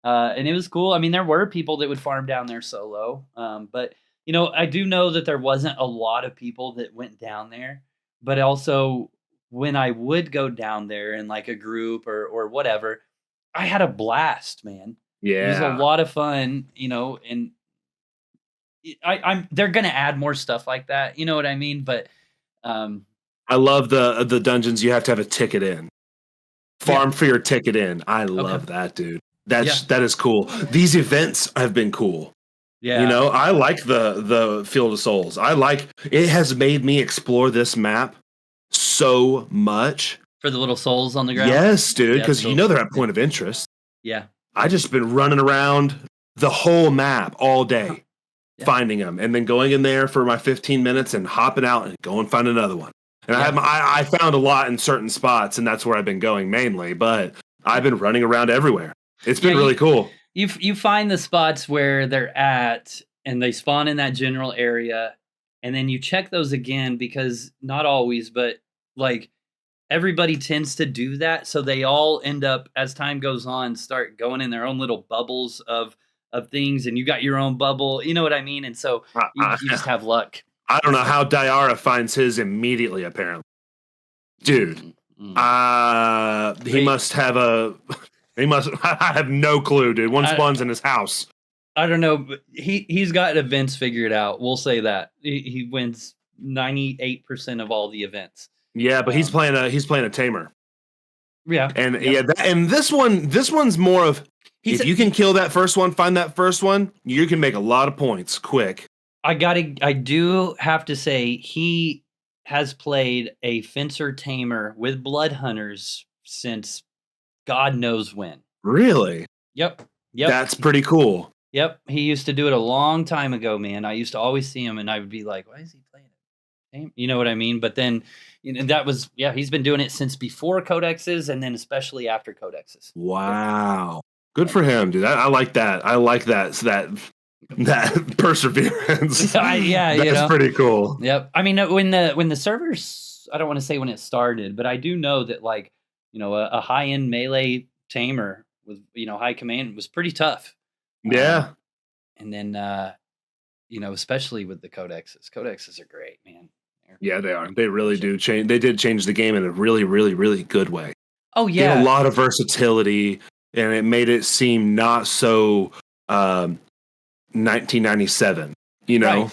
And it was cool. I mean, there were people that would farm down there solo. But, I do know that there wasn't a lot of people that went down there, but also when I would go down there in like a group or whatever, I had a blast, man. It was a Yeah. lot of fun, and I'm they're gonna add more stuff like that, you know what I mean? But um, I love the dungeons you have to have a ticket in. yeah, Farm for your ticket in. I okay, love that, dude. yeah, That is cool. These events have been cool. yeah, I like the Field of Souls. It has made me explore this map so much. for the little souls on the ground. Yes, dude, Yeah, it's because cool. they're at point of interest. Yeah, I just been running around the whole map all day, yeah, finding them, and then going in there for my 15 minutes and hopping out and go and find another one. And yeah. I found a lot in certain spots, and that's where I've been going mainly. But I've been running around everywhere. It's been really cool. You find the spots where they're at, and they spawn in that general area, and then you check those again because not always, but like everybody tends to do that, so they all end up as time goes on start going in their own little bubbles of things, and you got your own bubble. You know what I mean? And so you just have luck. I don't know how Diara finds his immediately. Apparently, dude. He must have a. He must. I have no clue, dude. One spawns in his house. I don't know, but he's got events figured out. We'll say that he wins 98% of all the events. Yeah, but he's playing a tamer. Yeah, and and this one's more of if you can kill that first one, find that first one, you can make a lot of points quick. I do have to say he has played a fencer tamer with blood hunters since God knows when. Really? Yep. That's pretty cool. Yep. He used to do it a long time ago, man. I used to always see him and I would be like, why is he playing it? You know what I mean? But then, that was, he's been doing it since before Codexes and then especially after Codexes. Wow. Good for him, dude. I like that. I like that. So that perseverance. That's pretty cool. Yep. I mean, when the servers, I don't want to say when it started, but I do know that like, a high-end melee tamer with, high command was pretty tough. Yeah. And then, especially with the Codexes. Codexes are great, man. Yeah, they are. They really do change. They did change the game in a really, really, really good way. Oh, yeah. They had a lot of versatility, and it made it seem not so 1997. Right.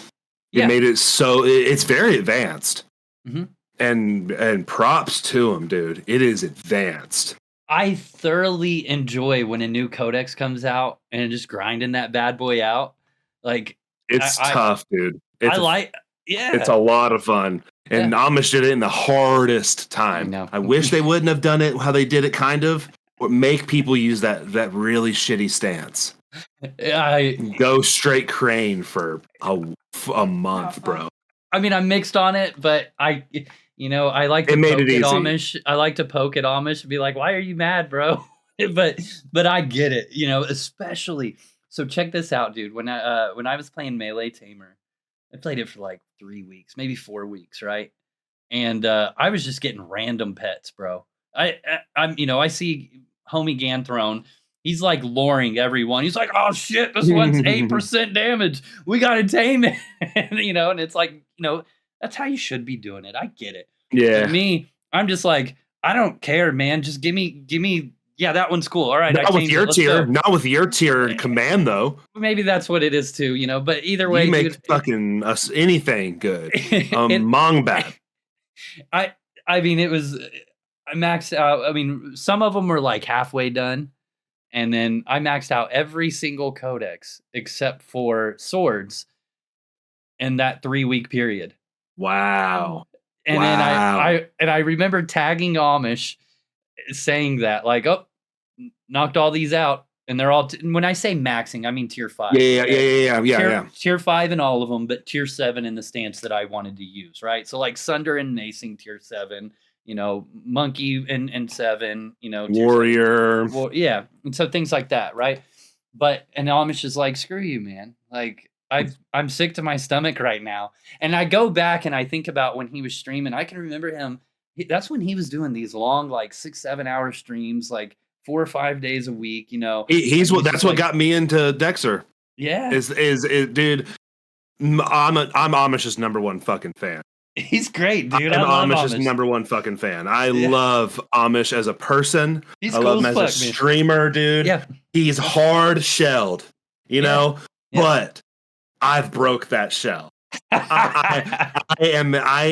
It made it so it's very advanced. Mm-hmm. And props to him, dude. It is advanced. I thoroughly enjoy when a new codex comes out and just grinding that bad boy out. Like it's tough, dude. It's a lot of fun. And Amish did it in the hardest time. I wish they wouldn't have done it how they did it, kind of, or make people use that really shitty stance. Go straight crane for a month, bro. I mean, I'm mixed on it, but I like to poke at Amish. I like to poke at Amish and be like, "Why are you mad, bro?" but I get it, especially. So check this out, dude. When I was playing Melee Tamer, I played it for like 3 weeks, maybe 4 weeks, right? And I was just getting random pets, bro. I see homie Ganthrone. He's like luring everyone. He's like, "Oh shit, this one's 8% damage. We gotta tame it." And it's like, that's how you should be doing it. I get it. Yeah. But me, I'm just like, I don't care, man. Just give me. Yeah, that one's cool. All right, not with your tier. Not with your tier command though. Maybe that's what it is too. But either way, you make fucking us anything good. Mongbad. I mean, I maxed out. I mean, some of them were like halfway done. And then I maxed out every single codex except for swords in that 3-week period. Wow. And then I remember tagging Amish saying that, like, "Oh, knocked all these out." And they're all, when I say maxing, I mean tier 5. Yeah. Tier 5 in all of them, but tier 7 in the stance that I wanted to use, right? So like Sunder and Nacing tier 7. Monkey and 7, Warrior. Well, yeah. And so things like that, right? And Amish is like, screw you, man. Like, I'm sick to my stomach right now. And I go back and I think about when he was streaming. I can remember him. That's when he was doing these long, like 6-7 hour streams, like 4 or 5 days a week, That's what got me into Dexter. Yeah. Is dude, I'm Amish's number one fucking fan. He's great, dude. I'm I love Amish's Amish. number one fucking fan. I love Amish as a person. He's I cool love him as as a fuck, man. streamer, dude. Yeah. He's hard shelled, you know, but I've broke that shell. I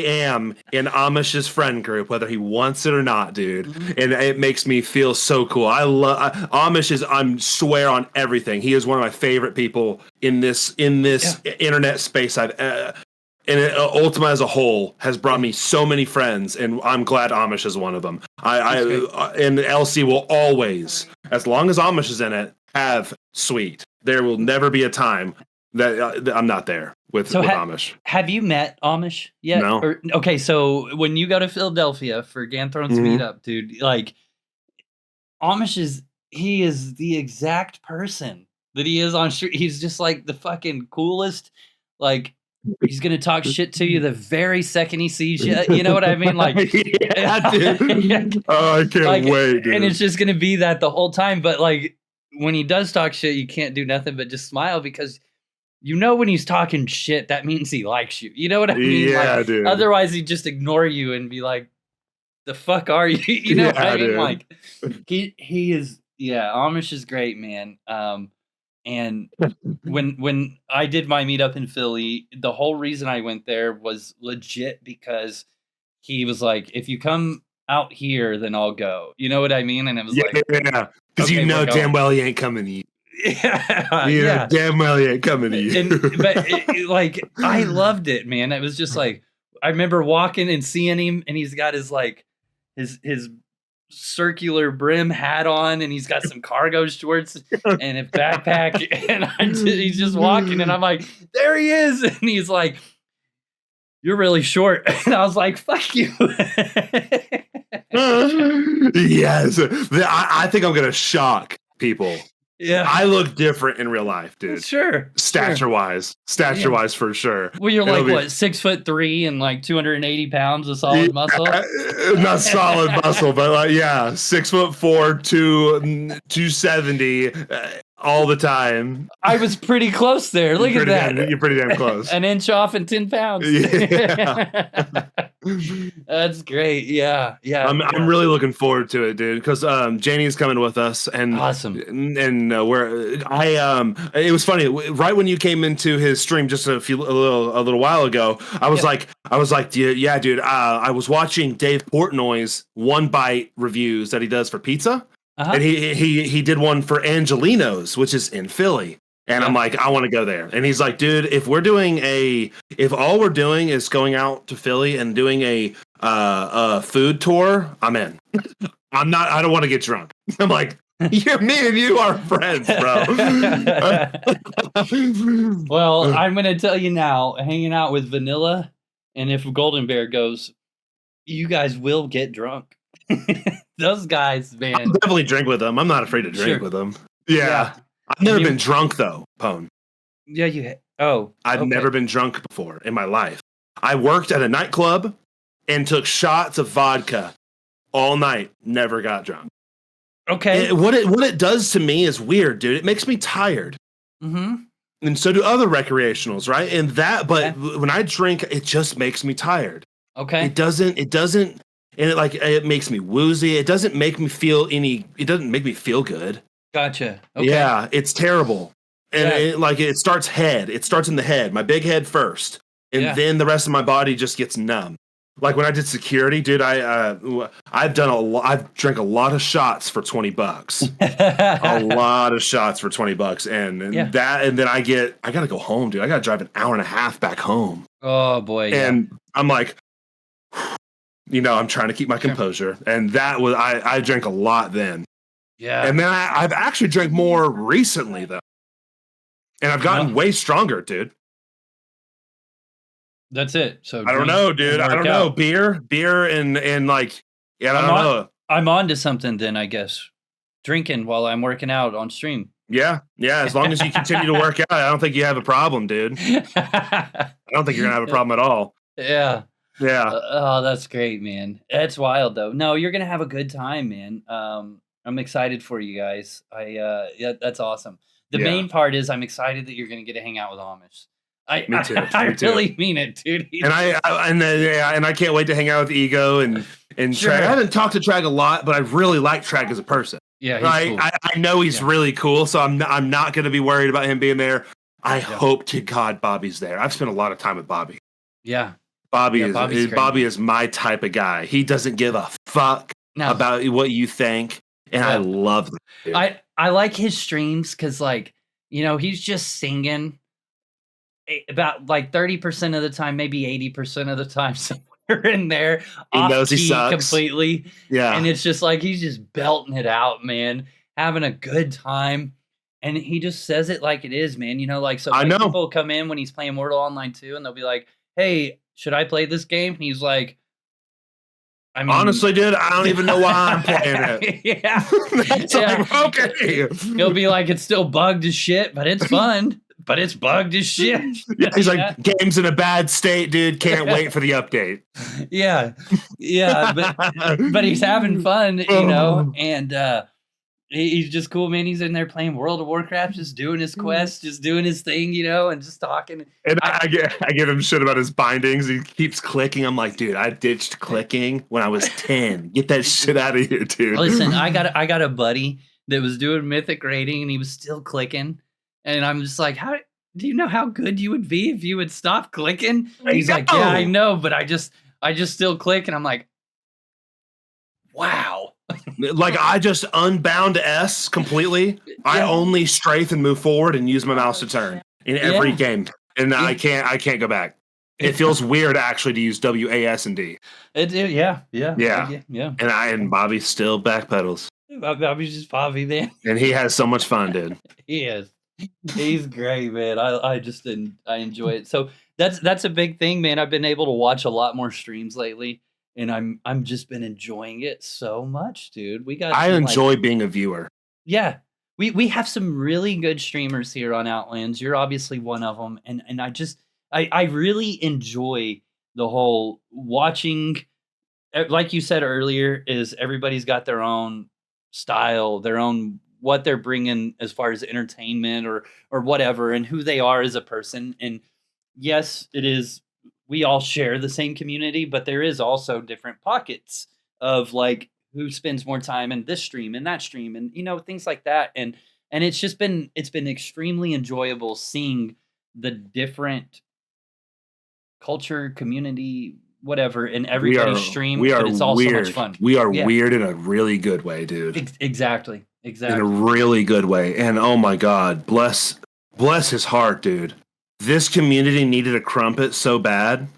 am in Amish's friend group, whether he wants it or not, dude. And it makes me feel so cool. I love Amish I swear on everything. He is one of my favorite people in this internet space. Ultima as a whole has brought me so many friends, and I'm glad Amish is one of them. And LC will always, as long as Amish is in it, have Sweet. There will never be a time that I'm not there with Amish. Have you met Amish yet? No. Okay, so when you go to Philadelphia for Ganthrone's meetup, dude, like Amish is the exact person that he is on street. He's just like the fucking coolest. Like, he's gonna talk shit to you the very second he sees you. You know what I mean? Like, yeah, dude. Oh, I can't wait, dude. And it's just gonna be that the whole time. But like, when he does talk shit, you can't do nothing but just smile, because you know when he's talking shit, that means he likes you. You know what I mean? Yeah, like, dude. Otherwise, he'd just ignore you and be like, "The fuck are you?" You know what I mean? Dude. Like, he is. Yeah, Amish is great, man. And when I did my meetup in Philly, the whole reason I went there was legit because he was like, "If you come out here, then I'll go." You know what I mean? And it was like, yeah, because you know damn well he ain't coming to you. Yeah, damn well he ain't coming to you. But like, I loved it, man. It was just like, I remember walking and seeing him, and he's got his like his circular brim hat on, and he's got some cargo shorts and a backpack, and he's just walking, and I'm like, there he is, and he's like, "You're really short," and I was like, "Fuck you." Yes, I think I'm gonna shock people. Yeah, I look different in real life, dude. Sure, stature wise, for sure. Well, you're like what, 6'3" and like 280 pounds of solid muscle? Not solid muscle, but like 6'4", 270 all the time. I was pretty close there. Look at that. You're pretty damn close. An inch off and 10 pounds. Yeah. That's great. Yeah. I'm really looking forward to it, dude, because Janie's coming with us, and awesome. And it was funny right when you came into his stream just a little while ago. I was like, yeah, dude. I was watching Dave Portnoy's One Bite reviews that he does for pizza. And he did one for Angelino's, which is in Philly. And I'm like, I want to go there. And he's like, dude, if all we're doing is going out to Philly and doing a food tour, I'm in. I don't want to get drunk. I'm like, me and you are friends, bro. Well, I'm going to tell you now, hanging out with Vanilla, and if Golden Bear goes, you guys will get drunk. Those guys, man. I'll definitely drink with them. I'm not afraid to drink with them. Yeah. I've never been drunk, though, Pone. Yeah, I've never been drunk before in my life. I worked at a nightclub and took shots of vodka all night. Never got drunk. Okay. What it does to me is weird, dude. It makes me tired. Mm-hmm. And so do other recreationals, right? When I drink, it just makes me tired. Okay. It doesn't, and it makes me woozy. It doesn't make me feel good. Gotcha. Okay. Yeah, it's terrible. And it starts in the head, my big head first. And then the rest of my body just gets numb. Like when I did security, dude, I've drank a lot of shots for $20. A lot of shots for $20. And then I gotta go home, dude. I gotta drive an hour and a half back home. Oh boy. And I'm like, I'm trying to keep my composure. And that was, I drank a lot then. Yeah. And then I've actually drank more recently, though. And I've gotten way stronger, dude. That's it. So I don't know, dude. I don't know. Beer and like, I don't know. I'm on to something then, I guess. Drinking while I'm working out on stream. Yeah. As long as you continue to work out, I don't think you have a problem, dude. I don't think you're gonna have a problem at all. Yeah. Yeah. That's great, man. That's wild, though. No, you're gonna have a good time, man. I'm excited for you guys. That's awesome. The main part is I'm excited that you're gonna get to hang out with Amish. Me too. I Me too. really mean it, dude. And I can't wait to hang out with Ego and Sure. Trag. I haven't talked to Trag a lot, but I really like Trag as a person. Yeah, he's right. cool. I know he's really cool, so I'm not going to be worried about him being there. I hope to God Bobby's there. I've spent a lot of time with Bobby. Yeah. Bobby is my type of guy. He doesn't give a fuck about what you think, and I love that. Dude. I like his streams because, like, you know, he's just singing about like 30% of the time, maybe 80% of the time, somewhere in there. He knows he sucks completely. Yeah, and it's just like he's just belting it out, man, having a good time. And he just says it like it is, man. You know, like, so people come in when he's playing Mortal Online 2 and they'll be like, hey, should I play this game? And he's like, I mean, honestly, dude, I don't even know why I'm playing it. Yeah. Like, okay. He'll be like, it's still bugged as shit, but it's fun. But it's bugged as shit. He's like, game's in a bad state, dude. Can't wait for the update. Yeah. But he's having fun, you know, and he's just cool, man. He's in there playing World of Warcraft, just doing his quest, just doing his thing, you know, and just talking. And I give him shit about his bindings. He keeps clicking. I'm like, dude, I ditched clicking when I was 10. Get that shit out of here, dude. Listen, I got a buddy that was doing mythic rating and he was still clicking. And I'm just like, how do you know how good you would be if you would stop clicking? He's like, yeah, I know, but I just still click. And I'm like, wow. Like, I just unbound S completely. Yeah. I only strafe and move forward and use my mouse to turn in every game. And I can't go back. It feels weird actually to use W, A, S, and D. Yeah. And Bobby still backpedals. Bobby's just Bobby, man. And he has so much fun, dude. He is. He's great, man. I enjoy it. So that's a big thing, man. I've been able to watch a lot more streams lately, and I'm just been enjoying it so much, dude. I enjoy being a viewer. Yeah. We have some really good streamers here on Outlands. You're obviously one of them, and I really enjoy the whole watching. Like you said earlier, is everybody's got their own style, their own what they're bringing as far as entertainment or whatever, and who they are as a person. And yes, it is. We all share the same community, but there is also different pockets of like who spends more time in this stream and that stream, and you know, things like that. And it's been extremely enjoyable seeing the different culture, community, whatever in everybody's stream. But it's all weird. So much fun. We are weird in a really good way, dude. Exactly. In a really good way. And oh my God, bless his heart, dude. This community needed a crumpet so bad.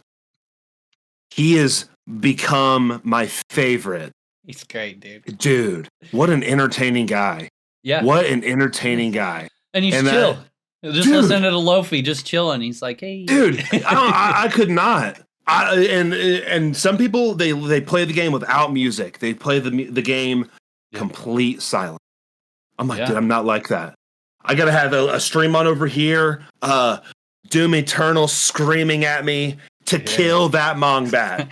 He has become my favorite. He's great, dude. Dude, what an entertaining guy. Yeah. What an entertaining guy. And he's chill. Just listening to the Lofi, just chilling. He's like, hey. Dude, I could not. And some people, they play the game without music. They play the game complete silence. I'm like, dude, I'm not like that. I gotta have a stream on over here. Doom Eternal screaming at me to kill that Mongbat.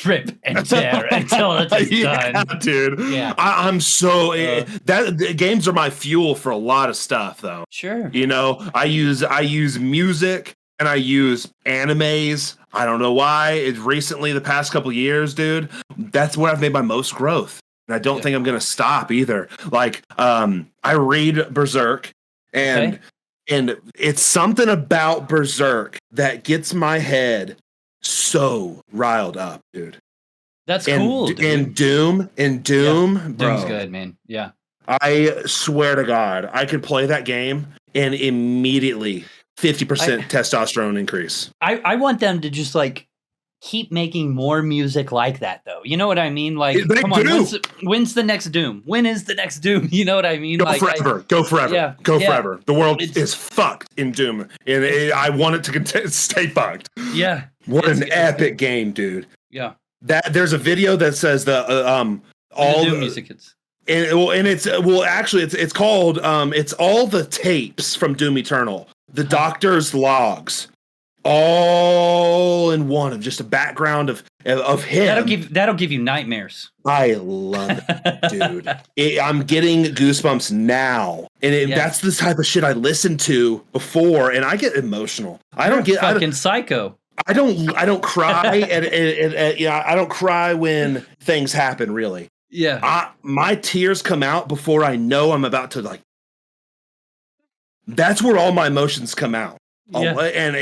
Rip and tear until it's done. Dude. Yeah. I'm so the games are my fuel for a lot of stuff, though. Sure. You know, I use music and I use animes. I don't know why. It's recently the past couple of years, dude. That's where I've made my most growth. And I don't think I'm going to stop either. Like, I read Berserk, and it's something about Berserk that gets my head so riled up, dude. That's cool, dude. And Doom, bro. Doom's good, man. Yeah. I swear to God, I could play that game and immediately 50% testosterone increase. I want them to just like keep making more music like that, though. You know what I mean? Like, come on, when's the next Doom? When is the next Doom? You know what I mean? Go forever. Yeah, go forever. The world is fucked in Doom, and I want it to stay fucked. Yeah. What an epic game, dude. Yeah. There's a video that says all Doom music hits. And it's called it's all the tapes from Doom Eternal, the Doctor's logs. all in one of just a background of him. That'll give you nightmares. I love it, dude. I'm getting goosebumps now, and that's the type of shit I listened to before, and I get emotional. I don't get fucking psycho. I don't cry, and I don't cry when things happen. Really, my tears come out before I know I'm about to like. That's where all my emotions come out. Yeah. And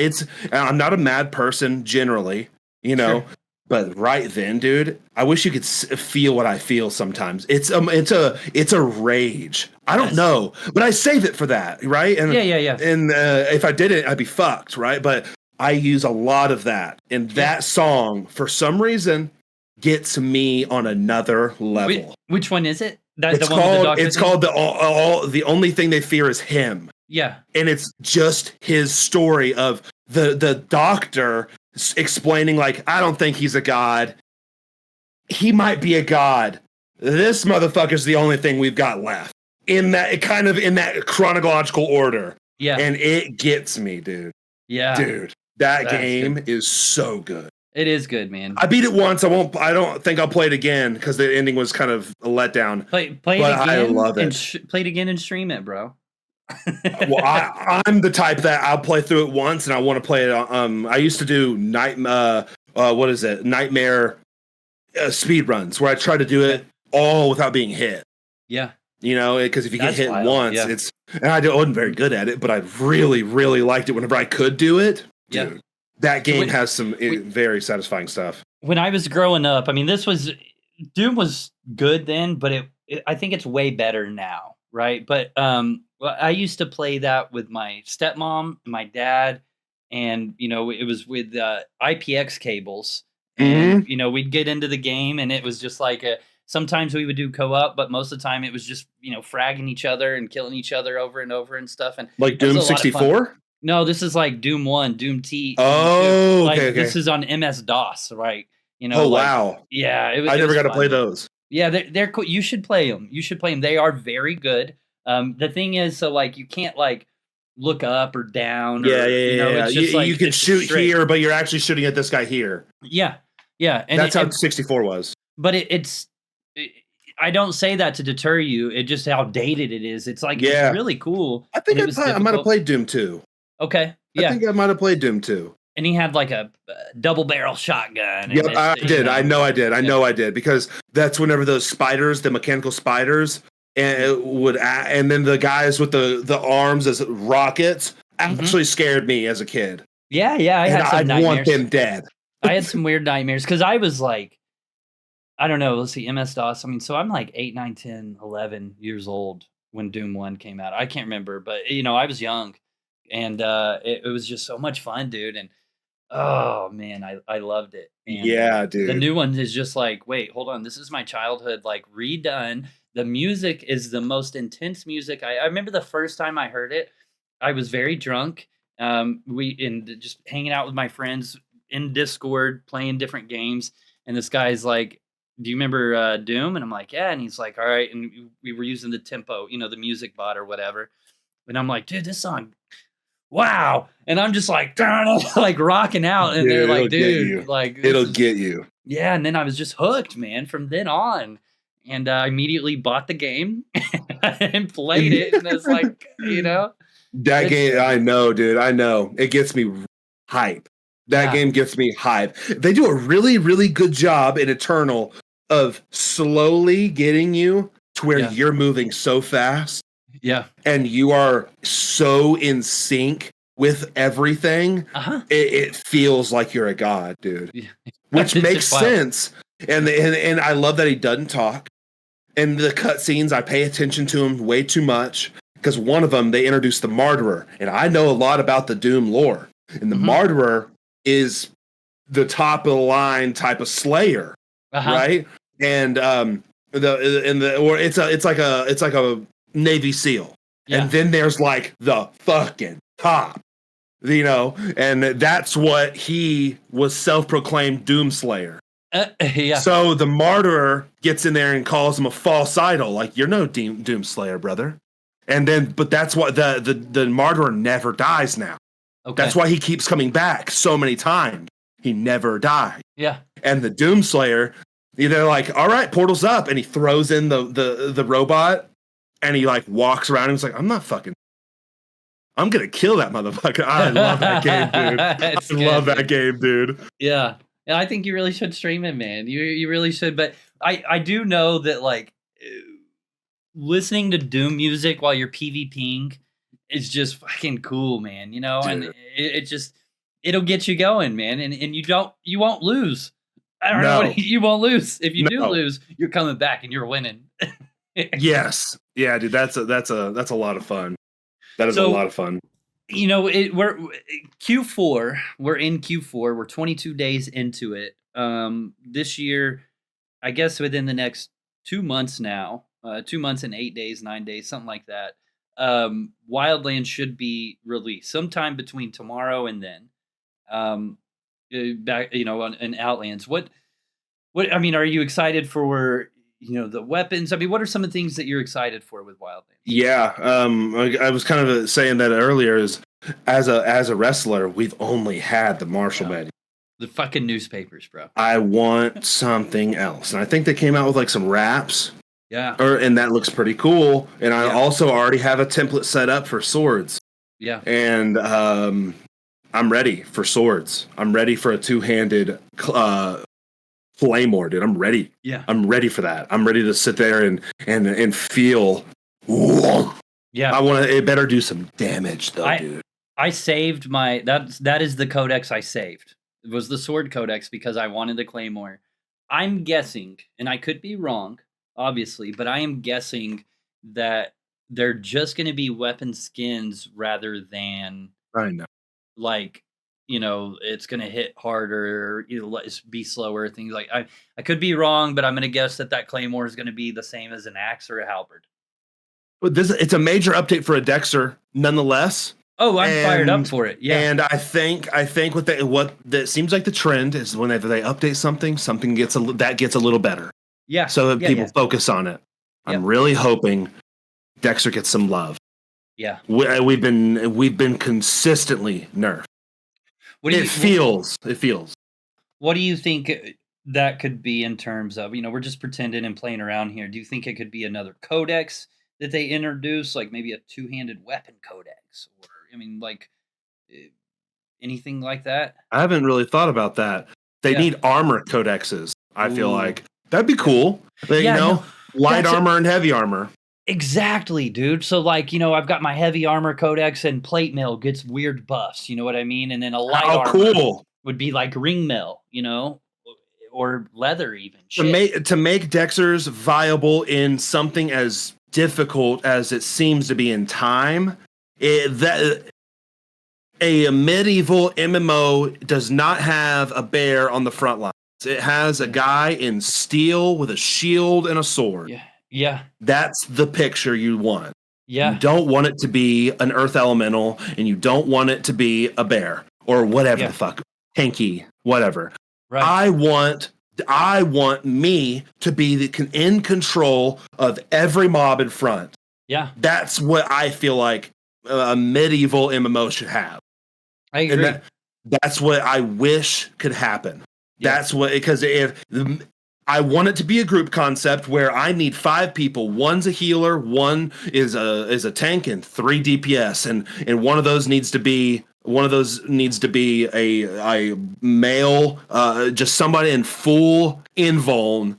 I'm not a mad person generally, sure. But right then, dude, I wish you could feel what I feel sometimes. It's a rage. I don't know, but I save it for that, right? And yeah. And if I didn't, I'd be fucked, right? But I use a lot of that, and that song, for some reason, gets me on another level. Which one is it? It's called the only thing they fear is him. Yeah. And it's just his story of the doctor explaining, like, I don't think he's a god. He might be a god. This motherfucker's the only thing we've got left. In that chronological order. Yeah. And it gets me, dude. Yeah. Dude, that game is so good. It is good, man. I beat it once. I don't think I'll play it again because the ending was kind of a letdown. Play it again. I love it. Play it again and stream it, bro. Well, I'm the type that I'll play through it once and I want to play it. I used to do nightmare speed runs where I try to do it all without being hit. Yeah, because if you get hit once, and I wasn't very good at it, but I really, really liked it whenever I could do it. Dude, yeah. That game has some very satisfying stuff. When I was growing up, I mean, Doom was good then, but I think it's way better now, right? But I used to play that with my stepmom, my dad, and it was with IPX cables. And we'd get into the game, and it was just like sometimes we would do co-op, but most of the time it was just fragging each other and killing each other over and over and stuff. And like Doom 64. No, this is like Doom 1, Doom T. Oh, okay. This is on MS DOS, right? Wow. Yeah, I never got to play those. Yeah, they're cool. You should play them. They are very good. The thing is, so like you can't like look up or down. It's just you can shoot straight here, but you're actually shooting at this guy here. Yeah, and that's how 64 was. But I don't say that to deter you. It's just how dated it is. It's like it's really cool. I think I might have played Doom 2. Okay. Yeah. I think I might have played Doom 2. And he had like a double barrel shotgun. Yep, I did. I know I did. Because that's whenever those spiders, the mechanical spiders, and then the guys with the arms as rockets actually scared me as a kid. Yeah. I want them dead. I had some weird nightmares because I was like, I don't know. Let's see, MS-DOS. I mean, so I'm like 8, 9, 10, 11 years old when Doom 1 came out. I can't remember, but I was young. And it was just so much fun, dude. And oh man, I loved it. And yeah, dude. The new one is just like, wait, hold on. This is my childhood, like redone. The music is the most intense music. I remember the first time I heard it, I was very drunk. Just hanging out with my friends in Discord, playing different games. And this guy's like, do you remember Doom? And I'm like, yeah. And he's like, all right. And we were using the tempo, the music bot or whatever. And I'm like, dude, this song, wow. And I'm just like, like rocking out. And they're like, dude, like, it'll get you. Yeah. And then I was just hooked, man, from then on. And I immediately bought the game and played it. And it's like, that game, I know, dude. I know. It gets me hype. That game gets me hype. They do a really, really good job in Eternal of slowly getting you to where you're moving so fast. Yeah. And you are so in sync with everything. It feels like you're a god, dude. Yeah. Which makes sense. And I love that he doesn't talk. And the cutscenes, I pay attention to him way too much. Because one of them, they introduced the Martyrer. And I know a lot about the Doom lore. And the Martyrer is the top of the line type of Slayer. Right? And it's like a Navy SEAL. Yeah. And then there's like the fucking top. And that's what he was self-proclaimed Doomslayer. So the Martyrer gets in there and calls him a false idol, like, you're no Doomslayer, brother. And then, but that's what the Martyrer never dies now. Okay. That's why he keeps coming back so many times. He never died. Yeah. And the Doomslayer, they're like, all right, portal's up. And he throws in the robot and he like walks around and he's like, I'm going to kill that motherfucker. I love that game, dude. I love that game, dude. Yeah. And I think you really should stream it, man. You really should. But I do know that like listening to Doom music while you're PvPing is just fucking cool, man. You know, dude. And it just it'll get you going, man. And you won't lose. I don't know. You won't lose. If you do lose, you're coming back and you're winning. Yes. Yeah, dude. That's a lot of fun. That is a lot of fun. You know, we're Q4. We're in Q4. We're 22 days into it. This year, I guess within the next 2 months now, 2 months and 8 days, 9 days, something like that. Wildlands should be released sometime between tomorrow and then. Back, in Outlands. What? I mean, are you excited for? The weapons. I mean, what are some of the things that you're excited for with Wildlands? Yeah, I was kind of saying that earlier. Is as a wrestler, we've only had the Marshall Manual, the fucking newspapers, bro. I want something else, and I think they came out with like some wraps. Yeah, and that looks pretty cool. And I also already have a template set up for swords. Yeah, and I'm ready for swords. I'm ready for a two-handed Claymore, dude. I'm ready. Yeah. I'm ready for that. I'm ready to sit there and feel. Whoa. Yeah. It better do some damage though, dude. I saved that is the codex I saved. It was the sword codex because I wanted the Claymore. I'm guessing, and I could be wrong, obviously, but I am guessing that they're just going to be weapon skins rather than I know. Like, it's going to hit harder, be slower, things like I could be wrong, but I'm going to guess that Claymore is going to be the same as an axe or a halberd. But it's a major update for a Dexter, nonetheless. Oh, I'm fired up for it. Yeah, and I think what that seems like the trend is whenever they update something gets a little better. Yeah, so that people focus on it. Yeah. I'm really hoping Dexter gets some love. Yeah, we've been consistently nerfed. It feels. What do you think that could be in terms of? We're just pretending and playing around here. Do you think it could be another codex that they introduce, like maybe a two-handed weapon codex, or anything like that? I haven't really thought about that. They need armor codexes. I feel like that'd be cool. Light armor and heavy armor. Exactly, dude. So I've got my heavy armor codex and plate mail gets weird buffs. You know what I mean? And then a light armor would be like ring mail, or leather even. To make Dexters viable in something as difficult as it seems to be in time, a medieval MMO does not have a bear on the front lines. It has a guy in steel with a shield and a sword. Yeah. Yeah. That's the picture you want. Yeah. You don't want it to be an earth elemental, and you don't want it to be a bear or whatever the fuck. Hanky, whatever. Right. I want me to be in control of every mob in front. Yeah. That's what I feel like a medieval MMO should have. I agree. And that's what I wish could happen. Yeah. That's what, because if I want it to be a group concept where I need 5 people. One's a healer, one is a tank, and 3 DPS, and one of those needs to be a male, just somebody in full invuln,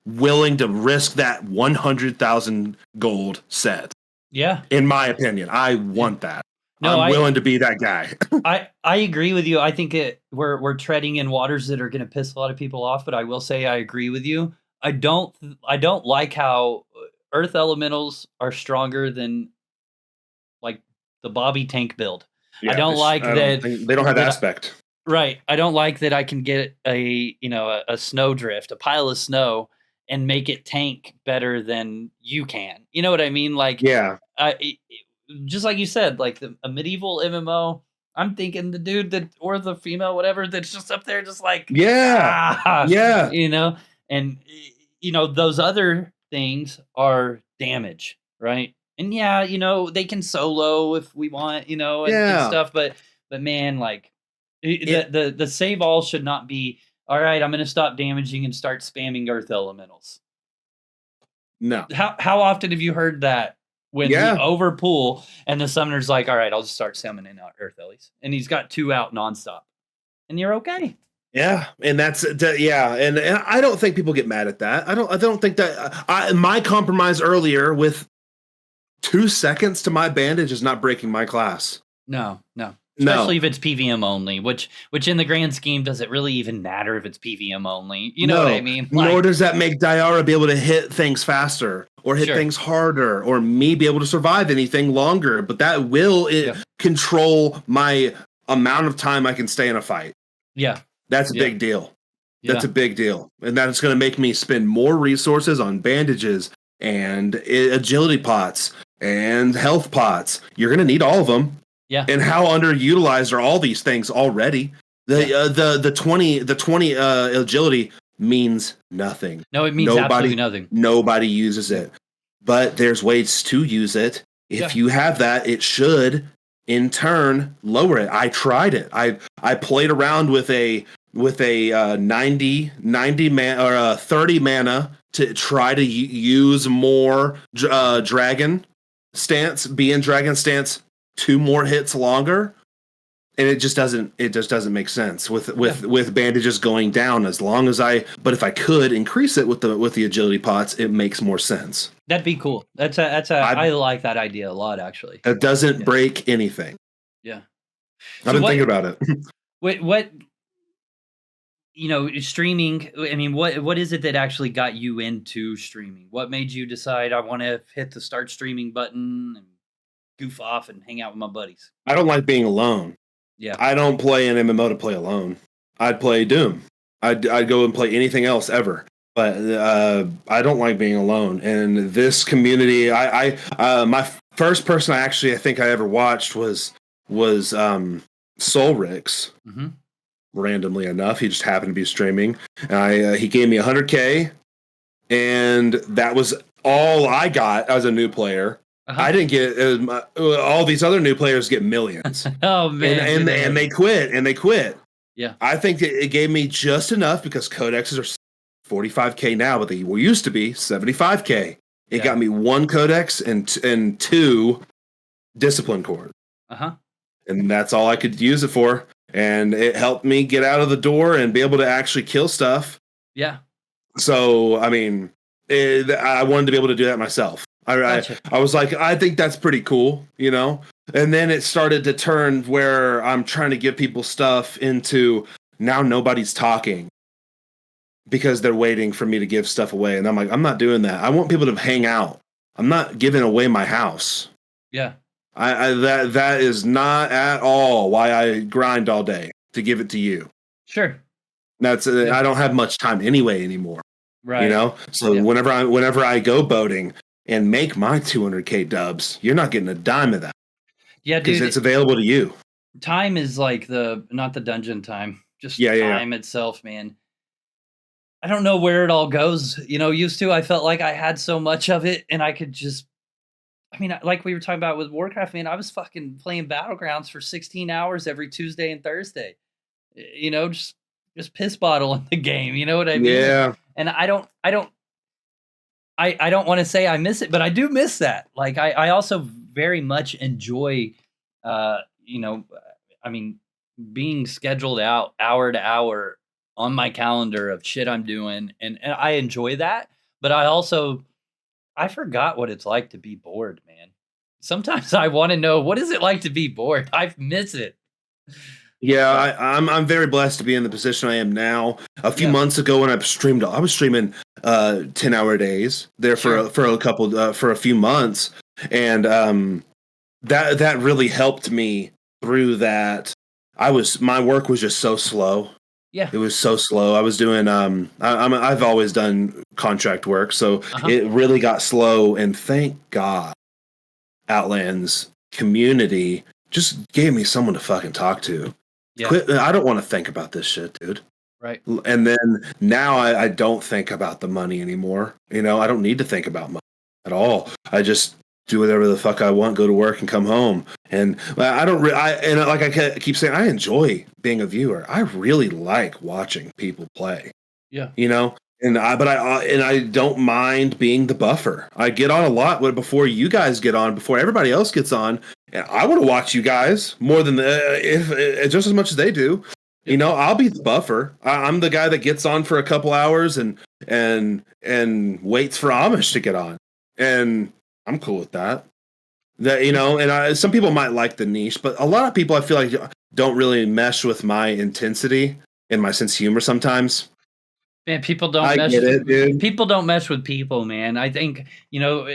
willing to risk that 100,000 gold set. Yeah, in my opinion, I want that. No, I'm willing to be that guy. I agree with you. I think we're treading in waters that are going to piss a lot of people off, but I will say I agree with you. I don't like how Earth Elementals are stronger than like the Bobby tank build. Yeah, I don't like that they don't have aspect. Right. I don't like that I can get a snowdrift, a pile of snow, and make it tank better than you can. You know what I mean? Like, yeah. Just like you said, like a medieval MMO, I'm thinking the dude or the female, whatever, that's just up there, just like, yeah, and those other things are damage, right? And they can solo if we want, and stuff, but But man, like the save all should not be, all right, I'm going to stop damaging and start spamming earth elementals. No. How often have you heard that when we overpool and the summoner's like, all right, I'll just start summoning out earth ellies, and he's got 2 out nonstop, and you're okay. Yeah, and and I don't think people get mad at that. I don't think that my compromise earlier with 2 seconds to my bandage is not breaking my class. No. Especially if it's PVM only, which in the grand scheme, does it really even matter if it's PVM only? You know what I mean? Like, nor does that make Diara be able to hit things faster or hit things harder or me be able to survive anything longer. But that will control my amount of time I can stay in a fight. Yeah. That's a big deal. That's a big deal. And that's going to make me spend more resources on bandages and agility pots and health pots. You're going to need all of them. Yeah. And how underutilized are all these things already? The 20 agility means nothing. No, it means absolutely nothing. Nobody uses it. But there's ways to use it. If you have that, it should in turn lower it. I tried it. I played around with a 90 man or a 30 mana to try to use more dragon stance, be in dragon stance 2 more hits longer, and it just doesn't make sense with bandages going down. But if I could increase it with the agility pots, it makes more sense. That'd be cool. I like that idea a lot, actually. It doesn't break anything. Yeah. I've been thinking about it. What streaming, I mean, what is it that actually got you into streaming? What made you decide I want to hit the start streaming button and goof off and hang out with my buddies? I don't like being alone. Yeah. I don't play an MMO to play alone. I'd play Doom. I'd go and play anything else ever. But I don't like being alone. And this community, my first person I think I ever watched was Solrix. Mm-hmm. Randomly enough, he just happened to be streaming. He gave me 100K, and that was all I got as a new player. Uh-huh. I didn't get all these other new players get millions. Oh man! And they quit. Yeah, I think it gave me just enough because Codexes are 45K now, but they used to be 75K. It got me 1 Codex and 2 discipline cores. And that's all I could use it for. And it helped me get out of the door and be able to actually kill stuff. Yeah. So, I mean, I wanted to be able to do that myself. I was like, I think that's pretty cool, you know? And then it started to turn where I'm trying to give people stuff into now nobody's talking because they're waiting for me to give stuff away. And I'm like, I'm not doing that. I want people to hang out. I'm not giving away my house. Yeah. That is not at all why I grind all day to give it to you. Sure. I don't have much time anymore. Right. You know? So whenever I go boating and make my 200K dubs, you're not getting a dime of that. Yeah, dude. Because it's available to you. Time is like not the dungeon time, just time itself, man. I don't know where it all goes. Used to, I felt like I had so much of it and I could just, I mean, like we were talking about with Warcraft, man, I was fucking playing Battlegrounds for 16 hours every Tuesday and Thursday. Just piss bottle in the game. You know what I mean? Yeah. And I don't want to say I miss it, but I do miss that. Like I also very much enjoy, being scheduled out hour to hour on my calendar of shit I'm doing. And I enjoy that, but I forgot what it's like to be bored, man. Sometimes I want to know, what is it like to be bored? I miss it. Yeah, I'm very blessed to be in the position I am now. A few months ago when I was streaming 10-hour days there for a few months, and that really helped me through that. My work was just so slow. Yeah, it was so slow. I was doing I've always done contract work, so it really got slow. And thank God, Outlands community just gave me someone to fucking talk to. Yeah. I don't want to think about this shit, dude. Right. And then now I don't think about the money anymore. I don't need to think about money at all. I just do whatever the fuck I want, go to work and come home. And I don't, and like I keep saying, I enjoy being a viewer. I really like watching people play. Yeah. You know, and I don't mind being the buffer. I get on a lot before you guys get on, before everybody else gets on, and I want to watch you guys more than just as much as they do. You know, I'll be the buffer. I'm the guy that gets on for a couple hours and waits for Amish to get on, and I'm cool with that. That, you know, and some people might like the niche, but a lot of people I feel like don't really mesh with my intensity and my sense of humor sometimes. Man, people don't mesh. People don't mesh with people, man. I think, you know,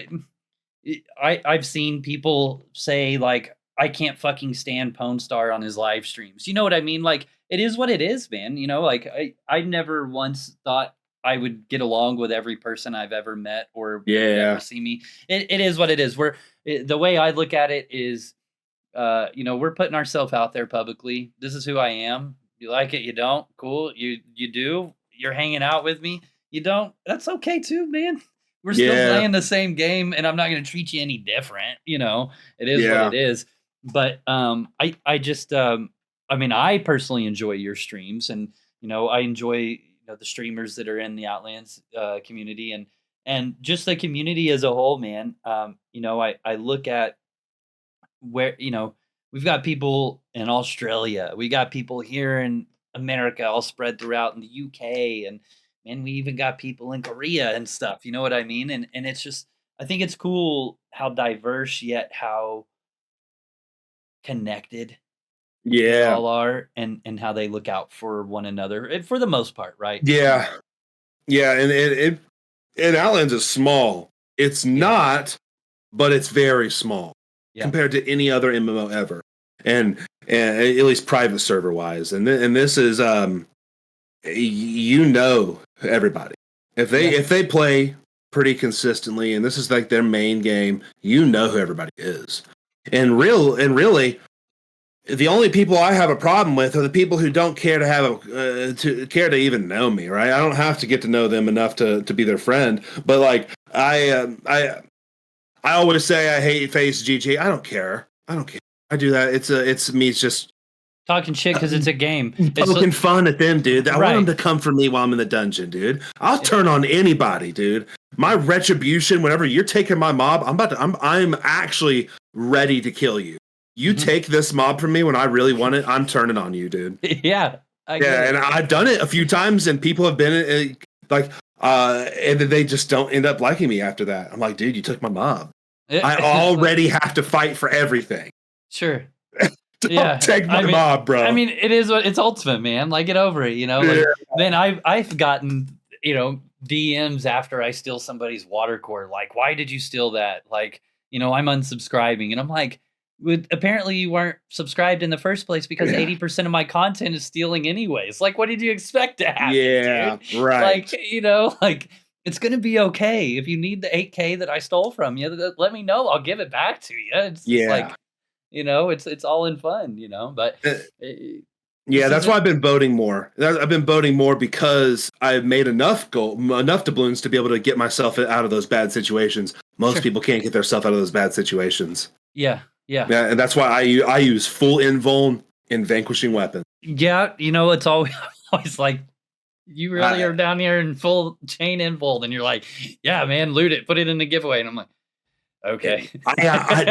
I've seen people say like, I can't fucking stand Pwncast on his live streams. You know what I mean? Like, it is what it is, man. You know, like I never once thought I would get along with every person I've ever met or ever see me. It is what it is. The way I look at it is, you know, we're putting ourselves out there publicly. This is who I am. You like it, you don't. Cool. You do. You're hanging out with me. You don't. That's okay too, man. We're still playing the same game, and I'm not going to treat you any different. You know, it is what it is. But I just, I mean, I personally enjoy your streams, and you know, I enjoy the streamers that are in the Outlands community, and just the community as a whole, man. You know, I look at where, you know, we've got people in Australia, we got people here in America, all spread throughout in the UK, and we even got people in Korea and stuff. You know what I mean? And it's just, I think it's cool how diverse yet how connected they all are, and how they look out for one another for the most part, right? Yeah, and Outlands is small. It's not, but it's very small compared to any other MMO ever, and at least private server wise. And this is you know, everybody. If they play pretty consistently, and this is like their main game, you know who everybody is. And really, the only people I have a problem with are the people who don't care to have care to even know me. Right? I don't have to get to know them enough to be their friend. But like I always say I hate face GG. I don't care. I do that. It's me. It's just talking shit because it's a game. Poking fun at them, dude. I want them to come for me while I'm in the dungeon, dude. I'll turn on anybody, dude. My retribution, whenever you're taking my mob, I'm actually ready to kill you. You take this mob from me when I really want it, I'm turning on you, dude. Yeah. And I've done it a few times, and people have been like, and they just don't end up liking me after that. I'm like, dude, you took my mob. I already have to fight for everything. Sure. Don't take my mob, bro. I mean, it's ultimate, man. Like, get over it, you know? Like, man, I've gotten, you know, DMs after I steal somebody's water core. Like, why did you steal that? Like, you know, I'm unsubscribing. And I'm like, apparently you weren't subscribed in the first place because 80% of my content is stealing anyways. Like, what did you expect to happen? Yeah, dude? right. Like, you know, like, it's going to be okay. If you need the 8K that I stole from you, let me know. I'll give it back to you. It's like, you know, it's all in fun, you know, but that's why I've been voting more. I've been voting more because I've made enough doubloons to be able to get myself out of those bad situations. Most people can't get themselves out of those bad situations. Yeah. And that's why I use full invuln in vanquishing weapons. Yeah, you know, it's always like, you really are down here in full chain invuln, and you're like, yeah, man, loot it, put it in the giveaway, and I'm like, okay.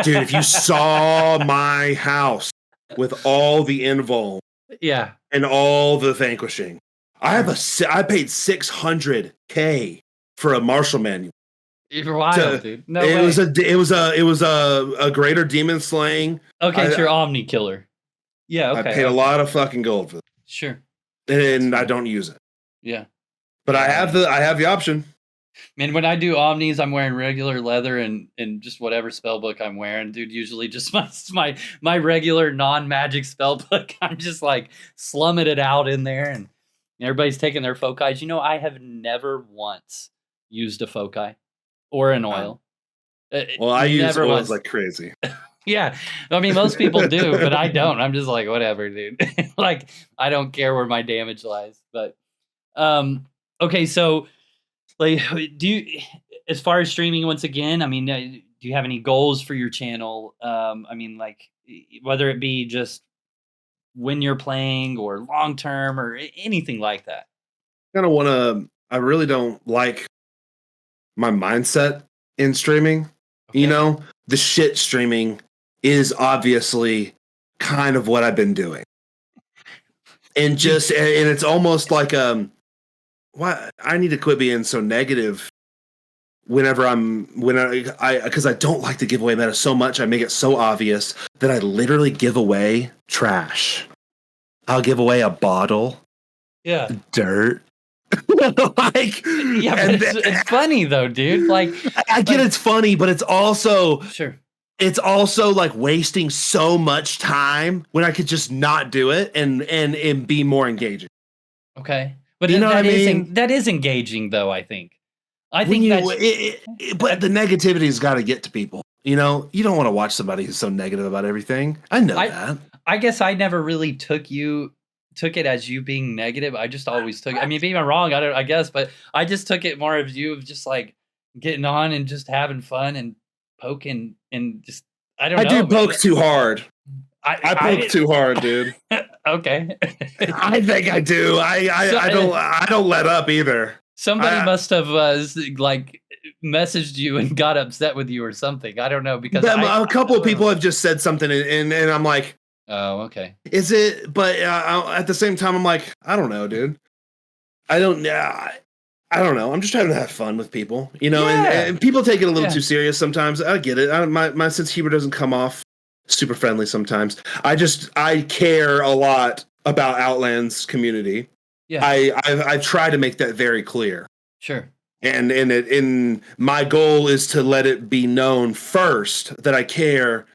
Dude, if you saw my house with all the invuln, and all the vanquishing, I paid $600K for a Marshall manual. You're wild, dude. No way. It was a greater demon slaying. Okay, it's your Omni killer. Yeah, okay. I paid a lot of fucking gold for it. Sure. And I don't use it. Yeah. But I have the option. Man, when I do Omnis, I'm wearing regular leather and just whatever spellbook I'm wearing, dude. Usually just my regular non-magic spellbook. I'm just like slumming it out in there, and everybody's taking their foci. You know, I have never once used a foci or an oil. Well, I use oils like crazy. Yeah, I mean, most people do, but I don't. I'm just like, whatever, dude. Like, I don't care where my damage lies. But okay, so like, do you, as far as streaming, once again, I mean, do you have any goals for your channel? I mean, like whether it be just when you're playing or long term or anything like that. Kind of want to. I really don't like my mindset in streaming. Okay. The shit streaming is obviously kind of what I've been doing, and it's almost like why I need to quit being so negative. Whenever because I don't like to give away meta so much, I make it so obvious that I literally give away trash. I'll give away a bottle, dirt. Like, yeah, but it's funny though, dude. Like, I get it's funny, but it's also sure. It's also like wasting so much time when I could just not do it and be more engaging. Okay, but that is engaging though. I think but the negativity's got to get to people. You don't want to watch somebody who's so negative about everything. I know that. I guess I never really took it as you being negative. I just always took it. I mean, maybe I'm wrong. I guess, but I just took it more of you of just like getting on and just having fun and poking and just I don't know. I do poke too hard. I poke too hard, dude. Okay. I think I do. I don't let up either. Somebody must have like messaged you and got upset with you or something. I don't know because a couple of people have just said something and I'm like, oh, okay. Is it? But at the same time, I'm like, I don't know, dude. I don't know. I'm just trying to have fun with people, and people take it a little too serious sometimes. I get it. My sense of humor doesn't come off super friendly sometimes. I care a lot about Outlands community. Yeah. I try to make that very clear. Sure. And my goal is to let it be known first that I care,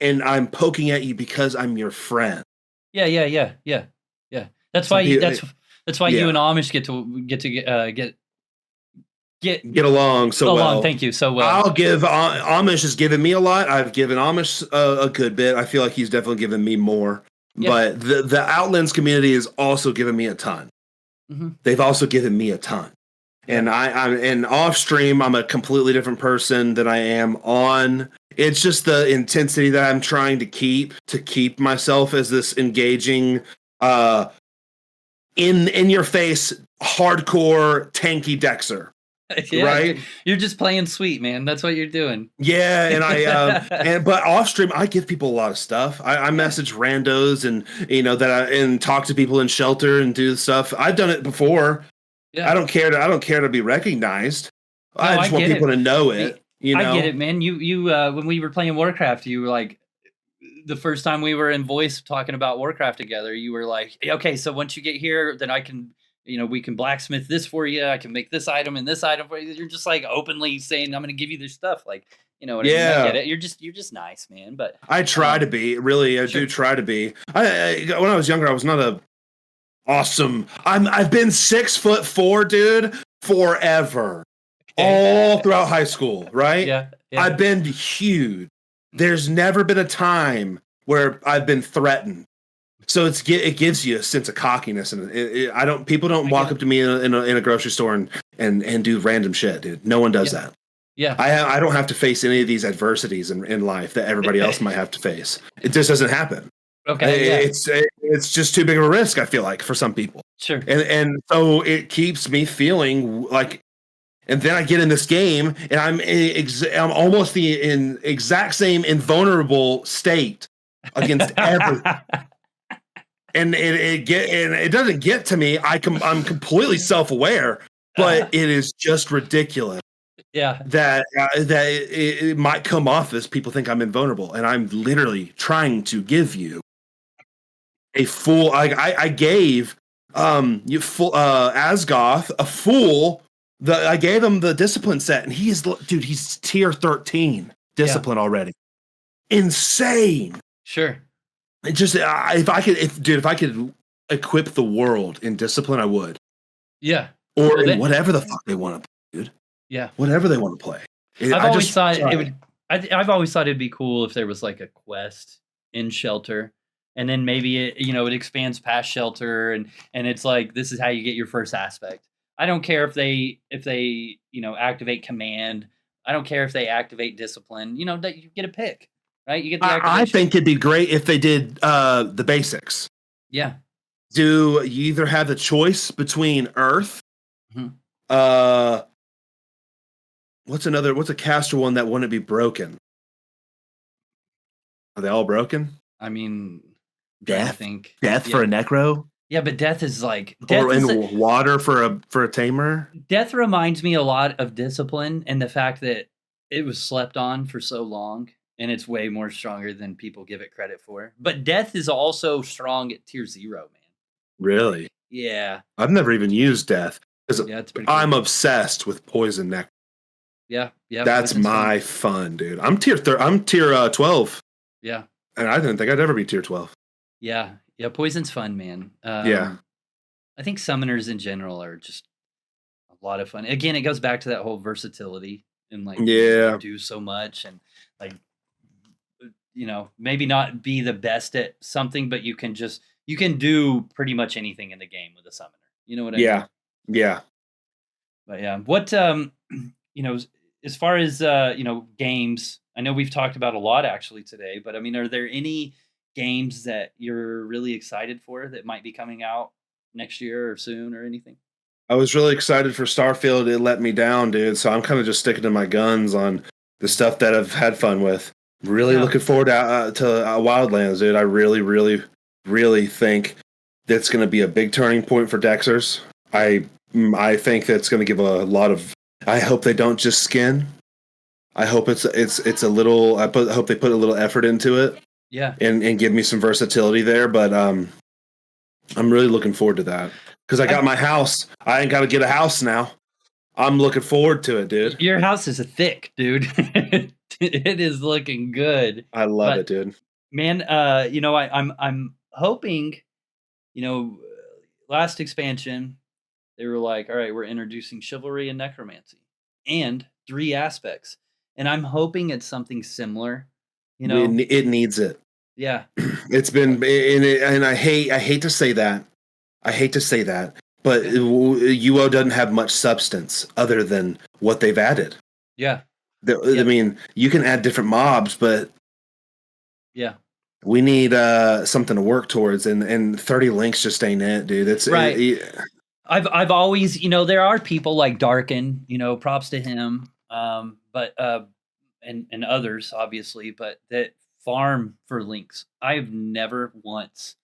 and I'm poking at you because I'm your friend. Yeah. That's why you and Amish get along so well. Thank you so well. I'll give Amish has given me a lot. I've given Amish a good bit. I feel like he's definitely given me more. Yeah. But the Outlands community has also given me a ton. Mm-hmm. They've also given me a ton. And I'm off stream, I'm a completely different person than I am on. It's just the intensity that I'm trying to keep myself as this engaging, in your face, hardcore, tanky Dexter. Yeah, right? You're just playing sweet, man. That's what you're doing. Yeah, and but off stream, I give people a lot of stuff. I message randos and talk to people in shelter and do stuff. I've done it before. Yeah. I don't care to be recognized. No, I just want people to know it. I get it, man. You when we were playing Warcraft, you were like, the first time we were in voice talking about Warcraft together, you were like, okay, so once you get here, then I can, we can blacksmith this for you. I can make this item and this item for you. You're just like openly saying, I'm going to give you this stuff. Like, what I mean? I get it. You're just nice, man. But I try to be, really. I do try to be. When I was younger, I was not a awesome. I've been 6'4", dude, forever. All throughout high school, right? Yeah. I've been huge. There's never been a time where I've been threatened. So it gives you a sense of cockiness, and people don't walk up to me in a grocery store and do random shit, dude. No one does that. Yeah. I don't have to face any of these adversities in life that everybody else might have to face. It just doesn't happen. Okay. It's just too big of a risk, I feel like, for some people. Sure. And so it keeps me feeling like. And then I get in this game, and I'm almost in exact same invulnerable state against everything. And it doesn't get to me. I'm completely self-aware, but it is just ridiculous. Yeah, that it might come off as people think I'm invulnerable, and I'm literally trying to give you a full. I gave Asgoth a full. I gave him the discipline set, and he's tier 13 discipline already. Insane. Sure. It just if I could equip the world in discipline, I would. Yeah. Or in whatever the fuck they want to play, dude. Yeah. Whatever they want to play. I've always thought it'd be cool if there was like a quest in shelter, and then maybe it expands past shelter, and it's like this is how you get your first aspect. I don't care if they activate command. I don't care if they activate discipline. You know, that you get a pick, right? You get the I think it'd be great if they did the basics. Yeah. Do you either have the choice between Earth? Mm-hmm. What's a caster one that wouldn't be broken? Are they all broken? I mean, Death. Think Death for a necro. Yeah, but death is like or in water for a tamer. Death reminds me a lot of discipline and the fact that it was slept on for so long, and it's way more stronger than people give it credit for. But death is also strong at tier 0, man. Really? Yeah. I've never even used death because I'm cool. obsessed with poison neck. Yeah, That's my fun, dude. I'm tier 12. Yeah, and I didn't think I'd ever be tier 12. Yeah, poison's fun, man. Yeah, I think summoners in general are just a lot of fun. Again, it goes back to that whole versatility and like do so much and like maybe not be the best at something, but you can do pretty much anything in the game with a summoner. You know what I mean? Yeah. But yeah, what as far as games, I know we've talked about a lot actually today, but I mean, are there any games that you're really excited for that might be coming out next year or soon or anything? I was really excited for Starfield. It let me down, dude. So I'm kind of just sticking to my guns on the stuff that I've had fun with. Really looking forward to Wildlands, dude. I really, really, really think that's going to be a big turning point for Dexers. I think that's going to give a lot of. I hope they don't just skin. I hope it's a little. I hope they put a little effort into it. Yeah, and give me some versatility there. But I'm really looking forward to that because I got my house. I ain't got to get a house now. I'm looking forward to it, dude. Your house is thick, dude. It is looking good. I love it, dude. Man, I'm hoping, last expansion, they were like, all right, we're introducing chivalry and necromancy and 3 aspects. And I'm hoping it's something similar. It needs it. Yeah. It's been, and I hate to say that. But UO doesn't have much substance other than what they've added. Yeah. I mean, you can add different mobs, but yeah, we need something to work towards, and 30 links just ain't it, dude. It's right. I've always, there are people like Darken, props to him, but and others obviously, but that farm for links. I've never once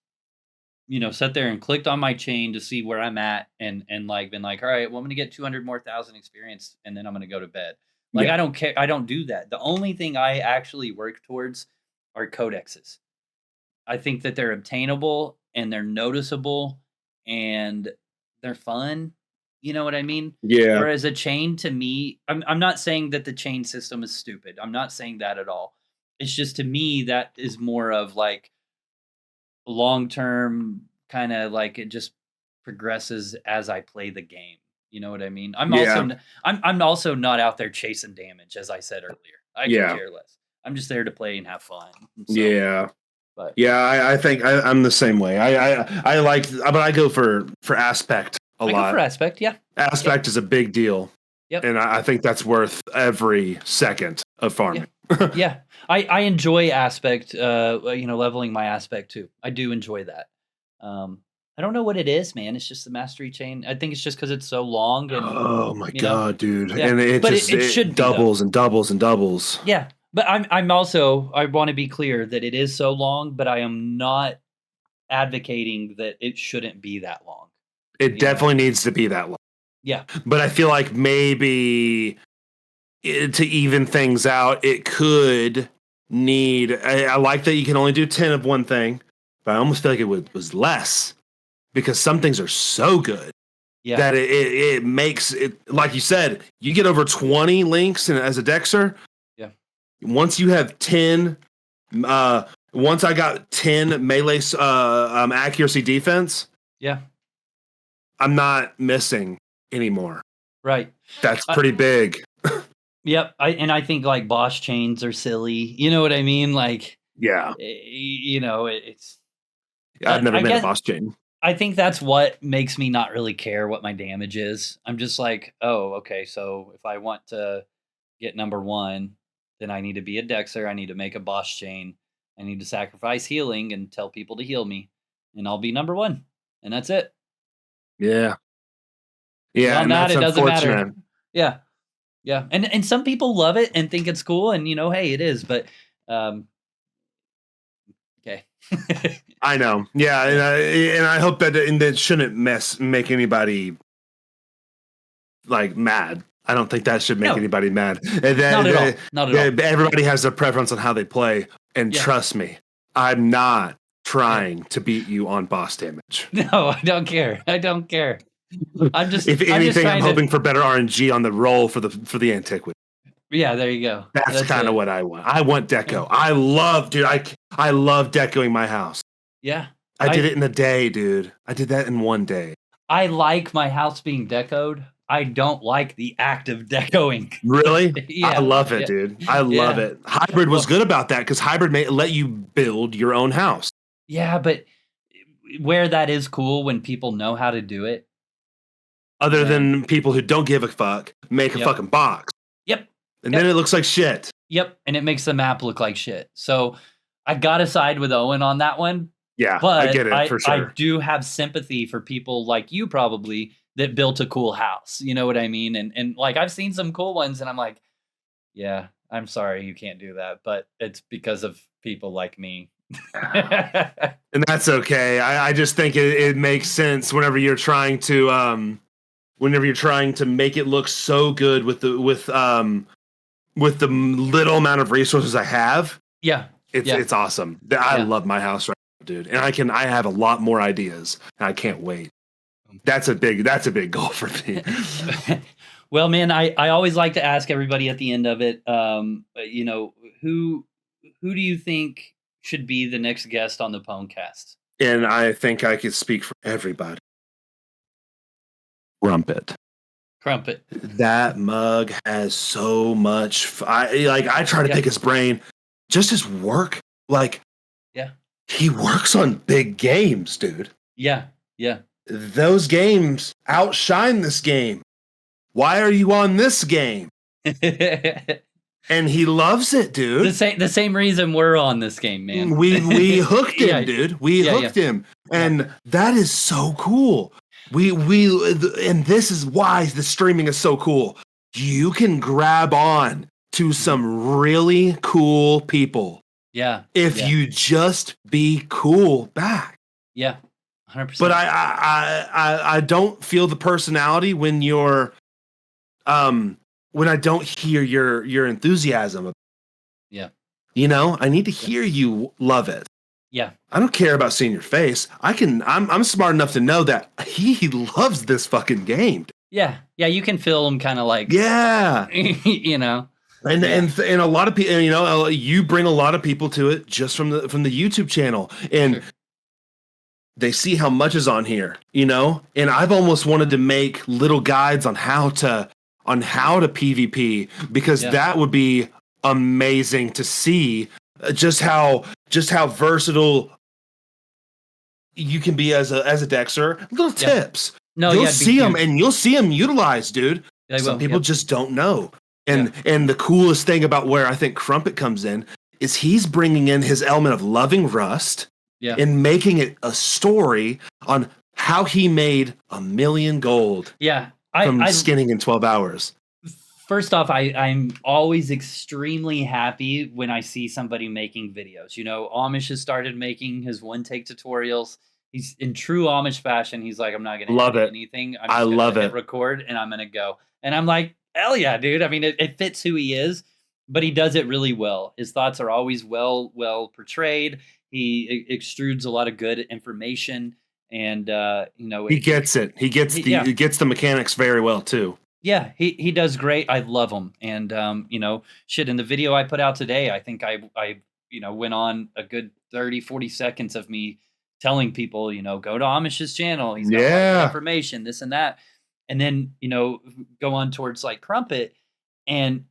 sat there and clicked on my chain to see where I'm at and like been like, all right, well, I'm gonna get 200 more thousand experience and then I'm gonna go to bed. Like, I don't care. I don't do that. The only thing I actually work towards are codexes. I think that they're obtainable and they're noticeable and they're fun. You know what I mean? Yeah. Whereas a chain to me, I'm not saying that the chain system is stupid. I'm not saying that at all. It's just, to me, that is more of like long-term kind of like it just progresses as I play the game. You know what I mean? I'm also not out there chasing damage, as I said earlier. I can care less. I'm just there to play and have fun. So, but I think I'm the same way. I like, but I go for aspect a lot. Go for aspect, yeah. Aspect is a big deal. Yep. And I think that's worth every second of farming. Yeah. I enjoy aspect, leveling my aspect too. I do enjoy that. I don't know what it is, man. It's just the mastery chain. I think it's just because it's so long. And, oh my god, dude! Yeah. And it should doubles and doubles and doubles. Yeah, but I'm also, I want to be clear that it is so long, but I am not advocating that it shouldn't be that long. It definitely needs to be that long. Yeah, but I feel like maybe to even things out, it could need. I like that you can only do 10 of one thing, but I almost feel like it was less. Because some things are so good that it makes it, like you said, you get over 20 links as a Dexter. Yeah. Once you have 10, once I got 10 melee accuracy defense. Yeah. I'm not missing anymore. Right. That's pretty big. Yep. I think like boss chains are silly. You know what I mean? Like, yeah. It's. I've never been a boss chain. I think that's what makes me not really care what my damage is. I'm just like, oh, okay. So if I want to get number 1, then I need to be a Dexter. I need to make a boss chain. I need to sacrifice healing and tell people to heal me, and I'll be number 1, and that's it. Yeah. Yeah, Beyond and that, that's it doesn't matter. unfortunate. Yeah. Yeah. And some people love it and think it's cool, and hey, it is, but okay. I know. Yeah, and I hope that shouldn't make anybody like mad. I don't think that should make anybody mad. Not at all. Not at all. Everybody has a preference on how they play, and trust me, I'm not trying to beat you on boss damage. No, I don't care. I don't care. I'm just, if anything, I'm hoping for better RNG on the roll for the antiquity. Yeah, there you go. That's kind of what I want. I want deco. I love decoing my house. Yeah. I did it in a day, dude. I did that in one day. I like my house being decoed. I don't like the act of decoing. Really? Yeah. I love it, dude. I love it. Hybrid was good about that because Hybrid may let you build your own house. Yeah, but where that is cool when people know how to do it. Other than people who don't give a fuck, make a fucking box. Yep. And then it looks like shit. Yep. And it makes the map look like shit. So I got to side with Owen on that one. Yeah, but I get it for sure. I do have sympathy for people like you probably that built a cool house. You know what I mean? And like I've seen some cool ones and I'm like, yeah, I'm sorry you can't do that. But it's because of people like me. And that's okay. I just think it makes sense whenever you're trying to make it look so good with the little amount of resources I have. Yeah. It's awesome. I love my house right now, dude. And I have a lot more ideas and I can't wait. That's a big goal for me. Well, man, I always like to ask everybody at the end of it, who do you think should be the next guest on the Pwncast? And I think I could speak for everybody. Crumpet. That mug has so much. I try to pick his brain. Just his work, he works on big games, dude. Yeah. Those games outshine this game. Why are you on this game? And he loves it, dude. The same reason we're on this game, man. We hooked him, dude. We hooked him, and that is so cool. And this is why the streaming is so cool. You can grab on to some really cool people. Yeah. If you just be cool back. Yeah. 100%. But I don't feel the personality when when I don't hear your enthusiasm. Yeah. I need to hear you love it. Yeah. I don't care about seeing your face. I'm smart enough to know that he loves this fucking game. Yeah. Yeah, you can feel him kind of like And a lot of people, you bring a lot of people to it just from the YouTube channel, and they see how much is on here, And I've almost wanted to make little guides on how to PvP because that would be amazing to see just how versatile you can be as a Dexter. Little tips. No, you'll see them and you'll see them utilized, dude. Some people just don't know. And the coolest thing about where I think Crumpet comes in is he's bringing in his element of loving Rust and making it a story on how he made $1 million gold from skinning in 12 hours. First off, I'm always extremely happy when I see somebody making videos. Amish has started making his one-take tutorials. He's in true Amish fashion. He's like, I'm not going to edit anything. I'm just going to hit record and I'm going to go. And I'm like, hell yeah, dude. I mean, it fits who he is, but he does it really well. His thoughts are always well portrayed. He extrudes a lot of good information, and he gets it. He gets the mechanics very well too. Yeah, he does great. I love him, and in the video I put out today, I think I went on a good 30-40 seconds of me telling people, go to Amish's channel. He's got a lot of information, this and that. And then, go on towards like Crumpet. And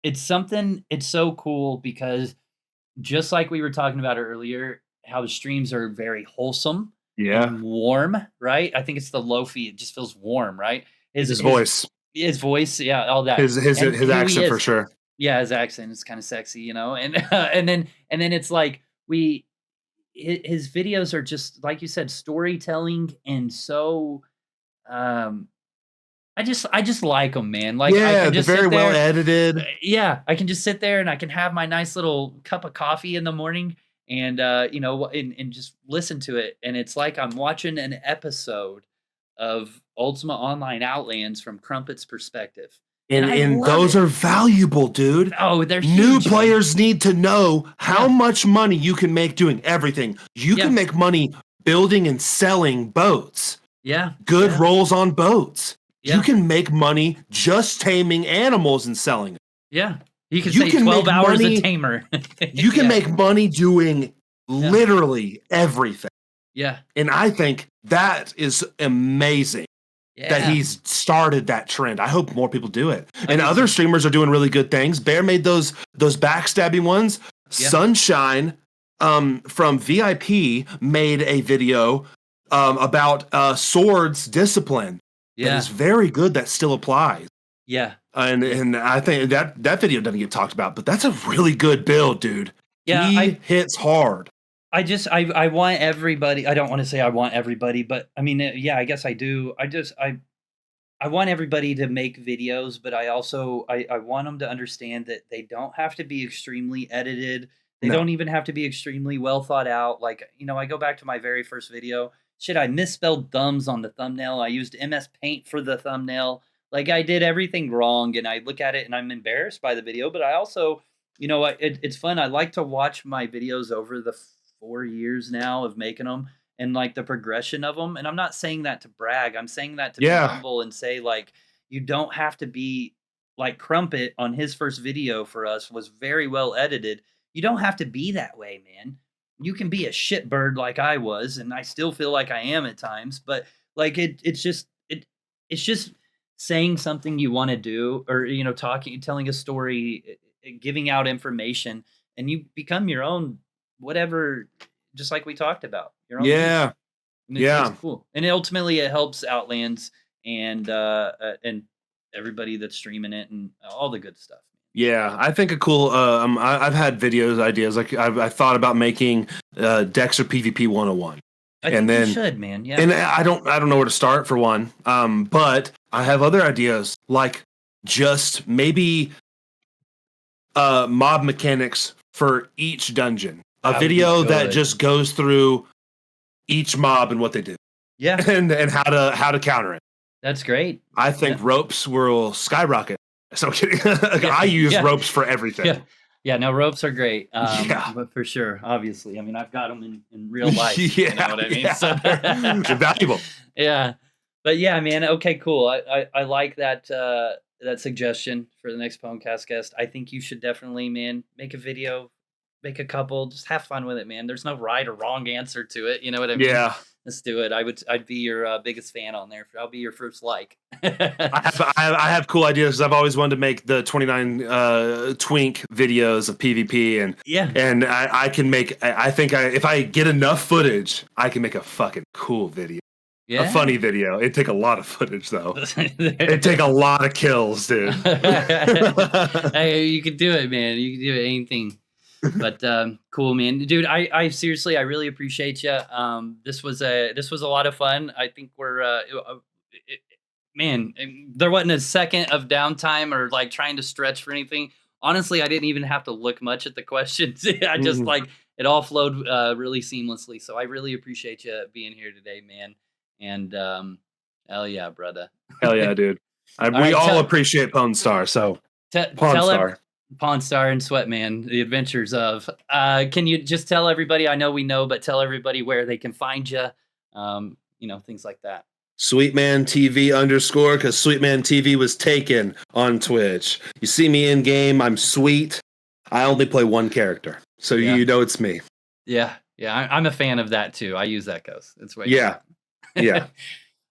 it's so cool because just like we were talking about earlier, how the streams are very wholesome and warm, right? I think it's the Lofi. It just feels warm, right? His voice. His voice, yeah, all that. His accent for sure. Yeah, his accent is kind of sexy, and then it's like his videos are just like you said, storytelling, and so I just like them, man. Like I Yeah, can they're just very sit well there, edited. yeah, I can just sit there and I can have my nice little cup of coffee in the morning and and just listen to it, and it's like I'm watching an episode of Ultima Online Outlands from Crumpet's perspective. And I And love those it. are valuable, dude. Oh, they're New huge, man. players need to know how Yeah. much money you can make doing everything. You Yeah. can make money building and selling boats. Yeah. Good yeah. rolls on boats. Yeah. You can make money just taming animals and selling them. Yeah. You can say 12 hours a tamer. You can make money doing literally everything. Yeah. And I think that is amazing. Yeah. That he's started that trend. I hope more people do it. And other streamers are doing really good things. Bear made those backstabbing ones. Yeah. Sunshine from VIP made a video about swords discipline. Yeah. That is very good. That still applies. Yeah. And I think that video doesn't get talked about, but that's a really good build, dude. Yeah, he hits hard. I want everybody. I don't want to say I want everybody, but I mean, yeah, I guess I do. I want everybody to make videos, but I also I want them to understand that they don't have to be extremely edited. They don't even have to be extremely well thought out. Like, I go back to my very first video. Shit, I misspelled thumbs on the thumbnail. I used MS Paint for the thumbnail. Like, I did everything wrong, and I look at it and I'm embarrassed by the video, but I also, it's fun. I like to watch my videos over the 4 years now of making them and like the progression of them. And I'm not saying that to brag. I'm saying that to be humble and say, like, you don't have to be like Crumpet on his first video for us was very well edited. You don't have to be that way, man. You can be a shitbird like I was, and I still feel like I am at times, but like it's just saying something you want to do, or telling a story, giving out information, and you become your own whatever, just like we talked about. Your own it's cool. And ultimately it helps Outlands and everybody that's streaming it and all the good stuff. Yeah, I think a cool. I've had ideas. Like I thought about making Dexter PvP 101. I think you should, man. Yeah, and I don't know where to start for one. But I have other ideas, like just maybe mob mechanics for each dungeon. A video that just goes through each mob and what they do. Yeah, and how to counter it. That's great. I think ropes will skyrocket. So I'm kidding. I use ropes for everything. Yeah, no, ropes are great. But for sure, obviously. I mean, I've got them in real life. You know what I mean? So they're valuable. Yeah. But yeah, man. Okay, cool. I like that suggestion for the next Pwncast guest. I think you should definitely, man, make a video, make a couple, just have fun with it, man. There's no right or wrong answer to it. You know what I mean? Yeah. Let's do it. I'd be your biggest fan on there. I'll be your first like. I have cool ideas. I've always wanted to make the 29 twink videos of PvP, and I can make. I think if I get enough footage, I can make a fucking cool video. Yeah. A funny video. It'd take a lot of footage though. It'd take a lot of kills, dude. Hey, you can do it, man. You can do it, anything. But cool, man, dude. I seriously, I really appreciate you. This was a lot of fun. I think we're man, there wasn't a second of downtime or like trying to stretch for anything. Honestly, I didn't even have to look much at the questions. I just like it all flowed really seamlessly. So I really appreciate you being here today, man. And hell yeah, brother. Hell yeah, dude. We all appreciate Pwnstar. So Pwnstar. Pwnstar and Sweetman, the adventures of. Can you just tell everybody? I know we know, but tell everybody where they can find you. Things like that. Sweetman TV _ because Sweetman TV was taken on Twitch. You see me in game. I'm sweet. I only play one character, so you know it's me. Yeah, I'm a fan of that too. I use that ghost. It's way. Yeah.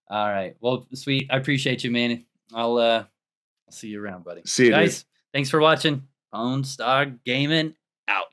All right. Well, sweet. I appreciate you, man. I'll see you around, buddy. See you, guys. Dude. Thanks for watching. Pwnstar Gaming out.